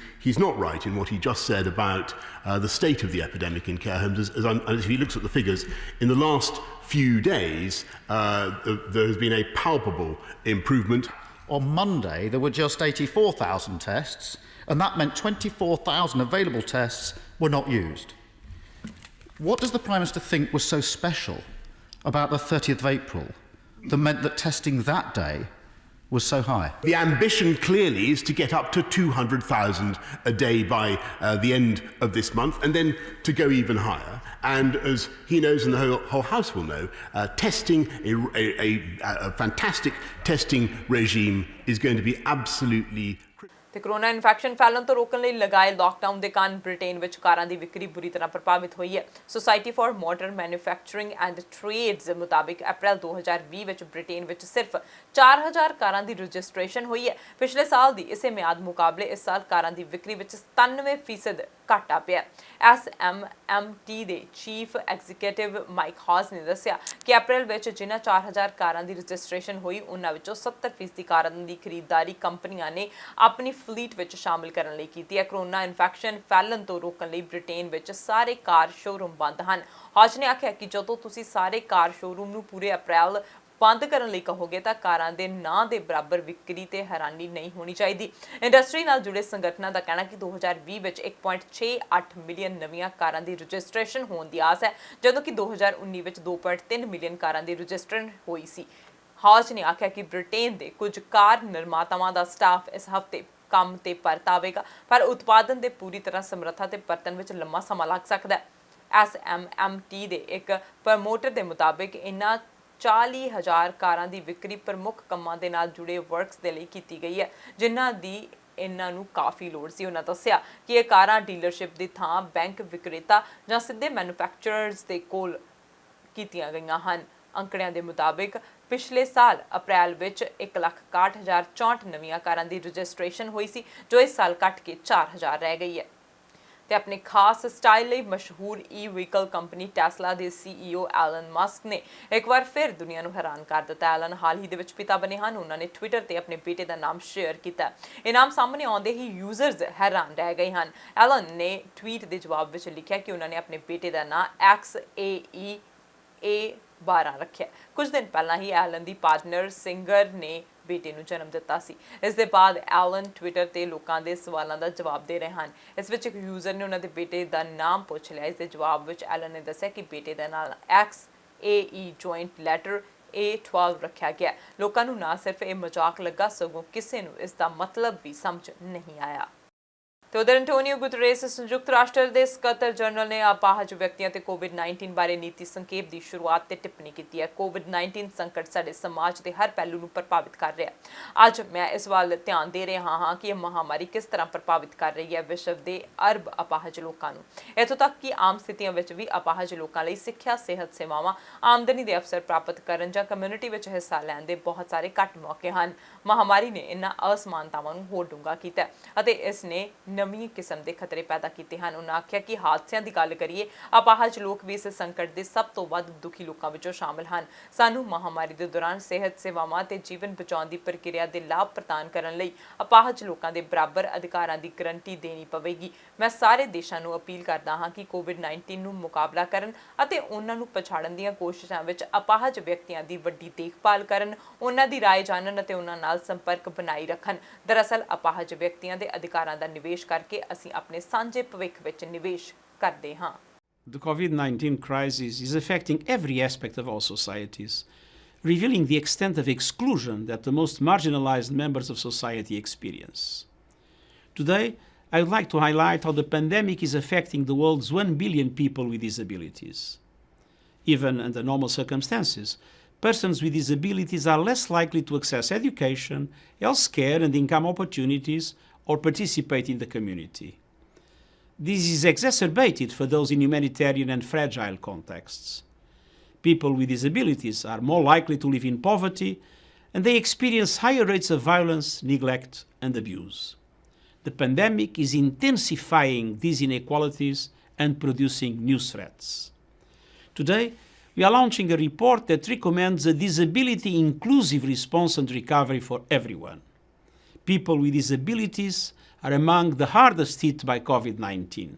S14: he's not right in what he just said about the state of the epidemic in care homes. As he looks at the figures, in the last few days, there has been a palpable improvement.
S13: On Monday, there were just 84,000 tests, and that meant 24,000 available tests were not used. What does the Prime Minister think was so special about the 30th of April that meant that testing that day was so high?
S14: The ambition clearly is to get up to 200,000 a day by the end of this month, and then to go even higher. And as he knows and the whole House will know, testing, a fantastic testing regime is going to be absolutely critical.
S1: ਤੇ corona infection ਫੈਲਣ ਤੋਂ ਰੋਕਣ ਲਈ ਲਗਾਏ lockdown ਦੇ ਕਾਰਨ Britain ਵਿੱਚ ਕਾਰਾਂ ਦੀ ਵਿਕਰੀ ਬੁਰੀ ਤਰ੍ਹਾਂ ਪ੍ਰਭਾਵਿਤ ਹੋਈ ਹੈ। Society for motor manufacturing and trades ਮੁਤਾਬਿਕ ਅਪ੍ਰੈਲ 2020 ਵਿੱਚ ਬ੍ਰਿਟੇਨ ਵਿੱਚ ਸਿਰਫ 4000 ਕਾਰਾਂ ਦੀ ਰਜਿਸਟ੍ਰੇਸ਼ਨ ਹੋਈ ਹੈ। ਪਿਛਲੇ ਸਾਲ ਦੀ ਇਸੇ ਮਿਆਦ ਮੁਕਾਬਲੇ ਇਸ ਸਾਲ ਕਾਰਾਂ ਦੀ ਵਿਕਰੀ ਵਿੱਚ 97% ਘਾਟਾ ਪਿਆ। SMMT ਦੇ ਚੀਫ ਐਗਜ਼ੀਕਿਊਟਿਵ ਮਾਈਕ ਹਾਸ ਨੇ ਦੱਸਿਆ ਕਿ ਅਪ੍ਰੈਲ ਵਿੱਚ ਜਿਨ੍ਹਾਂ 4000 ਕਾਰਾਂ ਦੀ ਰਜਿਸਟ੍ਰੇਸ਼ਨ ਹੋਈ ਉਹਨਾਂ ਵਿੱਚੋਂ 70% ਕਾਰਾਂ ਦੀ ਖਰੀਦਦਾਰੀ ਕੰਪਨੀਆਂ ਨੇ ਆਪਣੀ ਫਲੀਟ ਵਿੱਚ ਸ਼ਾਮਿਲ ਕਰਨ ਲਈ ਕੀਤੀ ਹੈ। ਕਰੋਨਾ ਇਨਫੈਕਸ਼ਨ ਫੈਲਣ ਤੋਂ ਰੋਕਣ ਲਈ ਬ੍ਰਿਟੇਨ ਵਿੱਚ ਸਾਰੇ ਕਾਰ ਸ਼ੋਰੂਮ ਬੰਦ ਹਨ। ਹਾਜ ਨੇ ਆਖਿਆ ਕਿ ਜਦੋਂ ਤੁਸੀਂ ਸਾਰੇ ਕਾਰ ਸ਼ੋਰੂਮ ਨੂੰ ਪੂਰੇ ਅਪ੍ਰੈਲ ਬੰਦ ਕਰਨ ਲਈ ਕਹੋਗੇ ਤਾਂ ਕਾਰਾਂ ਦੇ ਨਾਂ ਦੇ ਬਰਾਬਰ ਵਿਕਰੀ ਤੇ ਹੈਰਾਨੀ ਨਹੀਂ ਹੋਣੀ ਚਾਹੀਦੀ। ਇੰਡਸਟਰੀ ਨਾਲ ਜੁੜੇ ਸੰਗਠਨਾਂ ਦਾ ਕਹਿਣਾ ਕਿ 2020 ਵਿੱਚ 1.68 ਮਿਲੀਅਨ ਨਵੀਆਂ ਕਾਰਾਂ ਦੀ ਰਜਿਸਟ੍ਰੇਸ਼ਨ ਹੋਣ ਦੀ ਆਸ ਹੈ, ਜਦੋਂ ਕਿ 2019 ਵਿੱਚ 2.3 ਮਿਲੀਅਨ ਕਾਰਾਂ ਦੀ ਰਜਿਸਟ੍ਰੇਸ਼ਨ ਹੋਈ ਸੀ। ਹਾਜ ਨੇ ਆਖਿਆ ਕਿ ਬ੍ਰਿਟੇਨ ਦੇ ਕੁਝ ਕਾਰ ਨਿਰਮਾਤਾਵਾਂ ਦਾ ਸਟਾਫ ਇਸ ਹਫ਼ਤੇ ਕੰਮ ਤੇ ਪਰਤ ਆਵੇਗਾ, ਪਰ ਉਤਪਾਦਨ ਦੇ ਪੂਰੀ ਤਰ੍ਹਾਂ ਸਮਰੱਥਾ ਤੇ ਪਰਤਣ ਵਿੱਚ ਲੰਮਾ ਸਮਾਂ ਲੱਗ ਸਕਦਾ ਹੈ। SMMT ਦੇ ਇੱਕ ਪ੍ਰਮੋਟਰ ਦੇ ਮੁਤਾਬਿਕ ਇਨ੍ਹਾਂ 40,000 ਕਾਰਾਂ ਦੀ ਵਿਕਰੀ ਪ੍ਰਮੁੱਖ ਕੰਮਾਂ ਦੇ ਨਾਲ ਜੁੜੇ ਵਰਕਸ ਦੇ ਲਈ ਕੀਤੀ ਗਈ ਹੈ, ਜਿਨ੍ਹਾਂ ਦੀ ਇਹਨਾਂ ਨੂੰ ਕਾਫੀ ਲੋੜ ਸੀ। ਉਹਨਾਂ ਦੱਸਿਆ ਕਿ ਇਹ ਕਾਰਾਂ ਡੀਲਰਸ਼ਿਪ ਦੀ ਥਾਂ ਬੈਂਕ ਵਿਕਰੇਤਾ ਜਾਂ ਸਿੱਧੇ ਮੈਨੂਫੈਕਚਰਰਸ ਦੇ ਕੋਲ ਕੀਤੀਆਂ ਗਈਆਂ ਹਨ। ਅੰਕੜਿਆਂ ਦੇ ਮੁਤਾਬਿਕ ਪਿਛਲੇ ਸਾਲ ਅਪ੍ਰੈਲ ਵਿੱਚ 1,61,064 ਨਵੀਆਂ ਕਾਰਾਂ ਦੀ ਰਜਿਸਟ੍ਰੇਸ਼ਨ ਹੋਈ ਸੀ, ਜੋ ਇਸ ਸਾਲ ਘਟ ਕੇ 4000 ਰਹਿ ਗਈ ਹੈ। ਤੇ ਆਪਣੇ ਖਾਸ ਸਟਾਈਲ ਲਈ ਮਸ਼ਹੂਰ ਵਹੀਕਲ ਕੰਪਨੀ ਟੈਸਲਾ ਦੇ CEO ਐਲਨ ਮਸਕ ਨੇ ਇੱਕ ਵਾਰ ਫਿਰ ਦੁਨੀਆ ਨੂੰ ਹੈਰਾਨ ਕਰ ਦਿੱਤਾ। ਐਲਨ ਹਾਲ ਹੀ ਦੇ ਵਿੱਚ ਪਿਤਾ ਬਣੇ ਹਨ। ਉਹਨਾਂ ਨੇ ਟਵਿੱਟਰ ਤੇ ਆਪਣੇ ਬੇਟੇ ਦਾ ਨਾਮ ਸ਼ੇਅਰ ਕੀਤਾ। ਇਹ ਨਾਮ ਸਾਹਮਣੇ ਆਉਂਦੇ ਹੀ ਯੂਜ਼ਰਸ ਹੈਰਾਨ ਰਹਿ ਗਏ ਹਨ। ਐਲਨ ਨੇ ਟਵੀਟ ਦੇ ਜਵਾਬ ਵਿੱਚ ਲਿਖਿਆ ਕਿ ਉਹਨਾਂ ਨੇ ਆਪਣੇ ਬੇਟੇ ਦਾ ਨਾਮ XAEA12 ਰੱਖਿਆ। ਕੁਝ ਦਿਨ ਪਹਿਲਾਂ ਹੀ ਐਲਨ ਦੀ ਪਾਰਟਨਰ ਸਿੰਗਰ ਨੇ ਬੇਟੇ ਨੂੰ ਜਨਮ ਦਿੱਤਾ ਸੀ। ਇਸ ਦੇ ਬਾਅਦ ਐਲਨ ਟਵਿੱਟਰ ਤੇ ਲੋਕਾਂ ਦੇ ਸਵਾਲਾਂ ਦਾ ਜਵਾਬ ਦੇ ਰਹੇ ਹਨ। ਇਸ ਵਿੱਚ ਇੱਕ ਯੂਜ਼ਰ ਨੇ ਉਹਨਾਂ ਦੇ ਬੇਟੇ ਦਾ ਨਾਮ ਪੁੱਛ ਲਿਆ। ਇਸ ਦੇ ਜਵਾਬ ਵਿੱਚ ਐਲਨ ਨੇ ਦੱਸਿਆ ਕਿ ਬੇਟੇ ਦਾ ਨਾਮ XAE ਜੁਆਇੰਟ ਲੈਟਰ A12 ਰੱਖਿਆ ਗਿਆ। ਲੋਕਾਂ ਨੂੰ ਨਾ ਸਿਰਫ ਇਹ ਮਜ਼ਾਕ ਲੱਗਾ, ਸਗੋਂ ਕਿਸੇ ਨੂੰ ਇਸ ਦਾ ਮਤਲਬ ਵੀ ਸਮਝ ਨਹੀਂ ਆਇਆ। ਤੇ ਉਧਰ ਐਂਟੋਨੀਓ ਗੁਤਰੇਸ ਸੰਯੁਕਤ ਰਾਸ਼ਟਰ ਦੇ ਸਕੱਤਰ ਜਨਰਲ ਨੇ ਅਪਾਹਜ ਵਿਅਕਤੀਆਂ ਤੇ COVID-19 ਬਾਰੇ ਨੀਤੀ ਸੰਖੇਪ ਦੀ ਸ਼ੁਰੂਆਤ ਤੇ ਟਿੱਪਣੀ ਕੀਤੀ ਹੈ। COVID-19 ਸੰਕਟ ਸਾਡੇ ਸਮਾਜ ਦੇ ਹਰ ਪਹਿਲੂ ਨੂੰ ਪ੍ਰਭਾਵਿਤ ਕਰ ਰਿਹਾ ਹੈ। ਅੱਜ ਮੈਂ ਇਸ ਵੱਲ ਧਿਆਨ ਦੇ ਰਿਹਾ ਹਾਂ ਕਿ ਇਹ ਮਹਾਮਾਰੀ ਕਿਸ ਤਰ੍ਹਾਂ ਪ੍ਰਭਾਵਿਤ ਕਰ ਰਹੀ ਹੈ ਵਿਸ਼ਵ ਦੇ ਅਰਬ ਅਪਾਹਜ ਲੋਕਾਂ ਨੂੰ। ਇੱਥੋਂ ਤੱਕ ਕਿ ਆਮ ਸਥਿਤੀਆਂ ਵਿੱਚ ਵੀ ਅਪਾਹਜ ਲੋਕਾਂ ਲਈ ਸਿੱਖਿਆ, ਸਿਹਤ ਸੇਵਾਵਾਂ, ਆਮਦਨੀ ਦੇ ਅਵਸਰ ਪ੍ਰਾਪਤ ਕਰਨ ਜਾਂ ਕਮਿਊਨਿਟੀ ਵਿੱਚ ਹਿੱਸਾ ਲੈਣ ਦੇ ਬਹੁਤ ਸਾਰੇ ਘੱਟ ਮੌਕੇ ਹਨ। ਮਹਾਮਾਰੀ ਨੇ ਇਹਨਾਂ ਅਸਮਾਨਤਾਵਾਂ ਨੂੰ ਹੋਰ ਡੂੰਘਾ ਕੀਤਾ ਅਤੇ ਇਸ ਨੇ ਨਵੀਂ ਕਿਸਮ ਦੇ ਖਤਰੇ ਪੈਦਾ ਕੀਤੇ ਹਨ। ਉਹਨਾਂ ਆਖਿਆ ਕਿ ਹਾਦਸਿਆਂ ਦੀ ਗੱਲ ਕਰੀਏ, ਅਪਾਹਜ ਲੋਕ ਵੀ ਇਸ ਸੰਕਟ ਦੇ ਸਭ ਤੋਂ ਵੱਧ ਦੁਖੀ ਲੋਕਾਂ ਵਿੱਚੋਂ ਸ਼ਾਮਲ ਹਨ। ਸਾਨੂੰ ਮਹਾਮਾਰੀ ਦੇ ਦੌਰਾਨ ਸਿਹਤ ਸੇਵਾਵਾਂ ਤੇ ਜੀਵਨ ਬਚਾਉਣ ਦੀ ਪ੍ਰਕਿਰਿਆ ਦੇ ਲਾਭ ਪ੍ਰਦਾਨ ਕਰਨ ਲਈ ਅਪਾਹਜ ਲੋਕਾਂ ਦੇ ਬਰਾਬਰ ਅਧਿਕਾਰਾਂ ਦੀ ਗਰੰਟੀ ਦੇਣੀ ਪਵੇਗੀ। ਮੈਂ ਸਾਰੇ ਦੇਸ਼ਾਂ ਨੂੰ ਅਪੀਲ ਕਰਦਾ ਹਾਂ ਕਿ COVID-19 ਨੂੰ ਮੁਕਾਬਲਾ ਕਰਨ ਅਤੇ ਉਹਨਾਂ ਨੂੰ ਪਛਾੜਨ ਦੀਆਂ ਕੋਸ਼ਿਸ਼ਾਂ ਵਿੱਚ ਅਪਾਹਜ ਵਿਅਕਤੀਆਂ ਦੀ ਵੱਡੀ ਦੇਖਭਾਲ ਕਰਨ, ਉਹਨਾਂ ਦੀ ਰਾਏ ਜਾਣਨ ਅਤੇ ਉਹਨਾਂ ਨਾਲ ਸੰਪਰਕ ਬਣਾਈ ਰੱਖਣ। ਦਰਅਸਲ ਅਪਾਹਜ ਵਿਅਕਤੀਆਂ ਦੇ ਅਧਿਕਾਰਾਂ ਦਾ ਨਿਵੇਸ਼ ਕਰਕੇ ਅਸੀਂ ਆਪਣੇ ਸਾਂਝੇ ਭਵਿੱਖ ਵਿੱਚ ਨਿਵੇਸ਼ ਕਰਦੇ ਹਾਂ।
S15: The COVID-19 crisis is affecting every aspect of our societies, revealing the extent of exclusion that the most marginalized members of society experience. Today, I would like to highlight how the pandemic is affecting the world's 1 billion people with disabilities. Even under normal circumstances, persons with disabilities are less likely to access education, healthcare, and income opportunities or participate in the community. This is exacerbated for those in humanitarian and fragile contexts. People with disabilities are more likely to live in poverty, and they experience higher rates of violence, neglect, and abuse. The pandemic is intensifying these inequalities and producing new threats. Today, we are launching a report that recommends a disability-inclusive response and recovery for everyone. People with disabilities are among the hardest hit by COVID-19.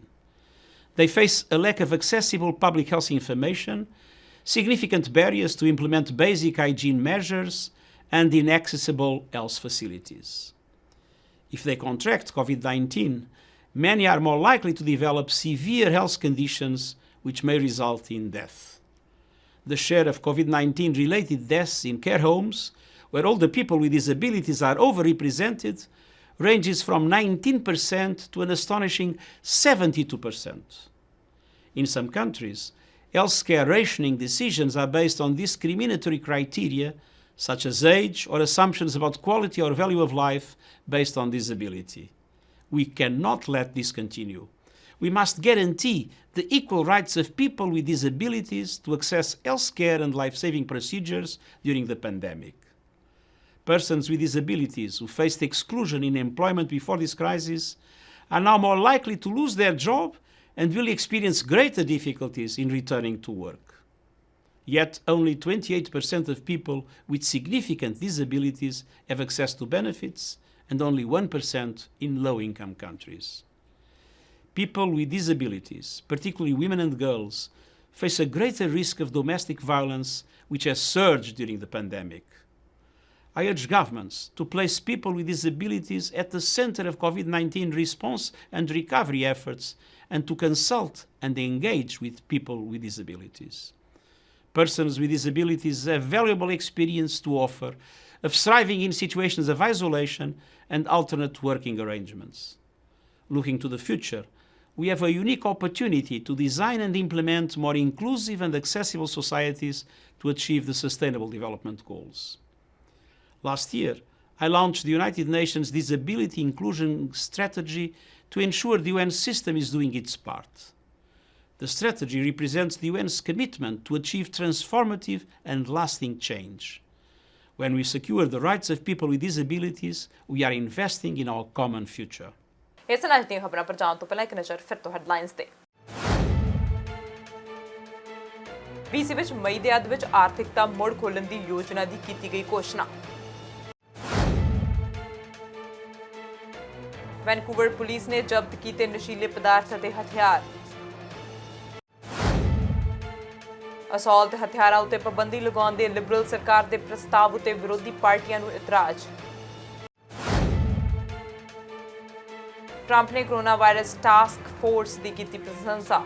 S15: They face a lack of accessible public health information, significant barriers to implement basic hygiene measures, and inaccessible health facilities. If they contract COVID-19, many are more likely to develop severe health conditions which may result in death. The share of COVID-19 related deaths in care homes, where older people with disabilities are overrepresented, ranges from 19% to an astonishing 72%. In some countries, healthcare rationing decisions are based on discriminatory criteria such as age or assumptions about quality or value of life based on disability. We cannot let this continue. We must guarantee the equal rights of people with disabilities to access healthcare and life-saving procedures during the pandemic. Persons with disabilities who faced exclusion in employment before this crisis are now more likely to lose their job and will experience greater difficulties in returning to work. Yet only 28% of people with significant disabilities have access to benefits, and only 1% in low-income countries. People with disabilities, particularly women and girls, face a greater risk of domestic violence, which has surged during the pandemic. I urge governments to place people with disabilities at the center of COVID-19 response and recovery efforts, and to consult and engage with people with disabilities. Persons with disabilities have valuable experience to offer of thriving in situations of isolation and alternate working arrangements. Looking to the future, we have a unique opportunity to design and implement more inclusive and accessible societies to achieve the Sustainable Development Goals. Last year, I launched the United Nations Disability Inclusion Strategy to ensure the UN system is doing its part. The strategy represents the UN's commitment to achieve transformative and lasting change. When we secure the rights of people with disabilities, we are investing in our common future.
S1: ਇਸ ਨਾਲ ਦੀਆਂ ਖਬਰਾਂ ਪਰ ਜਾਣ ਤੋਂ ਪਹਿਲਾਂ ਇੱਕ ਨਜ਼ਰ ਫਿਰ ਤੋਂ ਹੈਡਲਾਈਨਸ ਤੇ। BC ਵਿੱਚ ਮਈ ਦੇ ਅੱਧ ਵਿੱਚ ਆਰਥਿਕਤਾ ਮੁੜ ਖੋਲ੍ਹਣ ਦੀ ਯੋਜਨਾ ਦੀ ਕੀਤੀ ਗਈ ਘੋਸ਼ਣਾ। ਵੈਨਕੂਵਰ ਪੁਲਿਸ ਨੇ ਜ਼ਬਤ ਕੀਤੇ ਨਸ਼ੀਲੇ ਪਦਾਰਥ ਅਤੇ ਹਥਿਆਰ। ਅਸੌਲਟ ਹਥਿਆਰਾਂ ਉੱਤੇ ਪਾਬੰਦੀ ਲਗਾਉਣ ਦੇ ਲਿਬਰਲ ਸਰਕਾਰ ਦੇ ਪ੍ਰਸਤਾਵ ਉੱਤੇ ਵਿਰੋਧੀ ਪਾਰਟੀਆਂ ਨੂੰ ਇਤਰਾਜ਼। ਟਰੰਪ ਨੇ ਕੋਰੋਨਾ ਵਾਇਰਸ ਟਾਸਕ ਫੋਰਸ ਦੀ ਕੀਤੀ ਪ੍ਰਸ਼ੰਸਾ।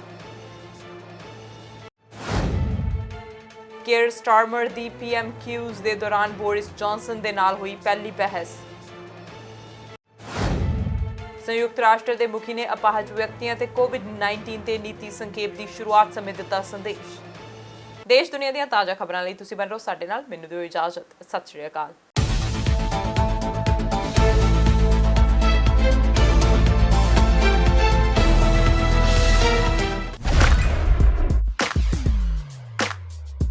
S1: ਕੇਅਰ ਸਟਾਰਮਰ ਦੀ PMQs ਦੇ ਦੌਰਾਨ ਬੋਰਿਸ ਜੌਨਸਨ ਦੇ ਨਾਲ ਹੋਈ ਪਹਿਲੀ ਬਹਿਸ। ਸੰਯੁਕਤ ਰਾਸ਼ਟਰ ਦੇ ਮੁਖੀ ਨੇ ਅਪਾਹਜ ਵਿਅਕਤੀਆਂ ਤੇ COVID-19 ਤੇ ਨੀਤੀ ਸੰਖੇਪ ਦੀ ਸ਼ੁਰੂਆਤ ਸਮੇਂ ਦਿੱਤਾ ਸੰਦੇਸ਼। ਦੇਸ਼ ਦੁਨੀਆ ਦੀਆਂ ਤਾਜ਼ਾ ਖਬਰਾਂ ਲਈ ਤੁਸੀਂ ਬਣੇ ਰਹੋ ਸਾਡੇ ਨਾਲ। ਮੈਨੂੰ ਦਿਓ ਇਜਾਜ਼ਤ। ਸਤਿ ਸ਼੍ਰੀ ਅਕਾਲ।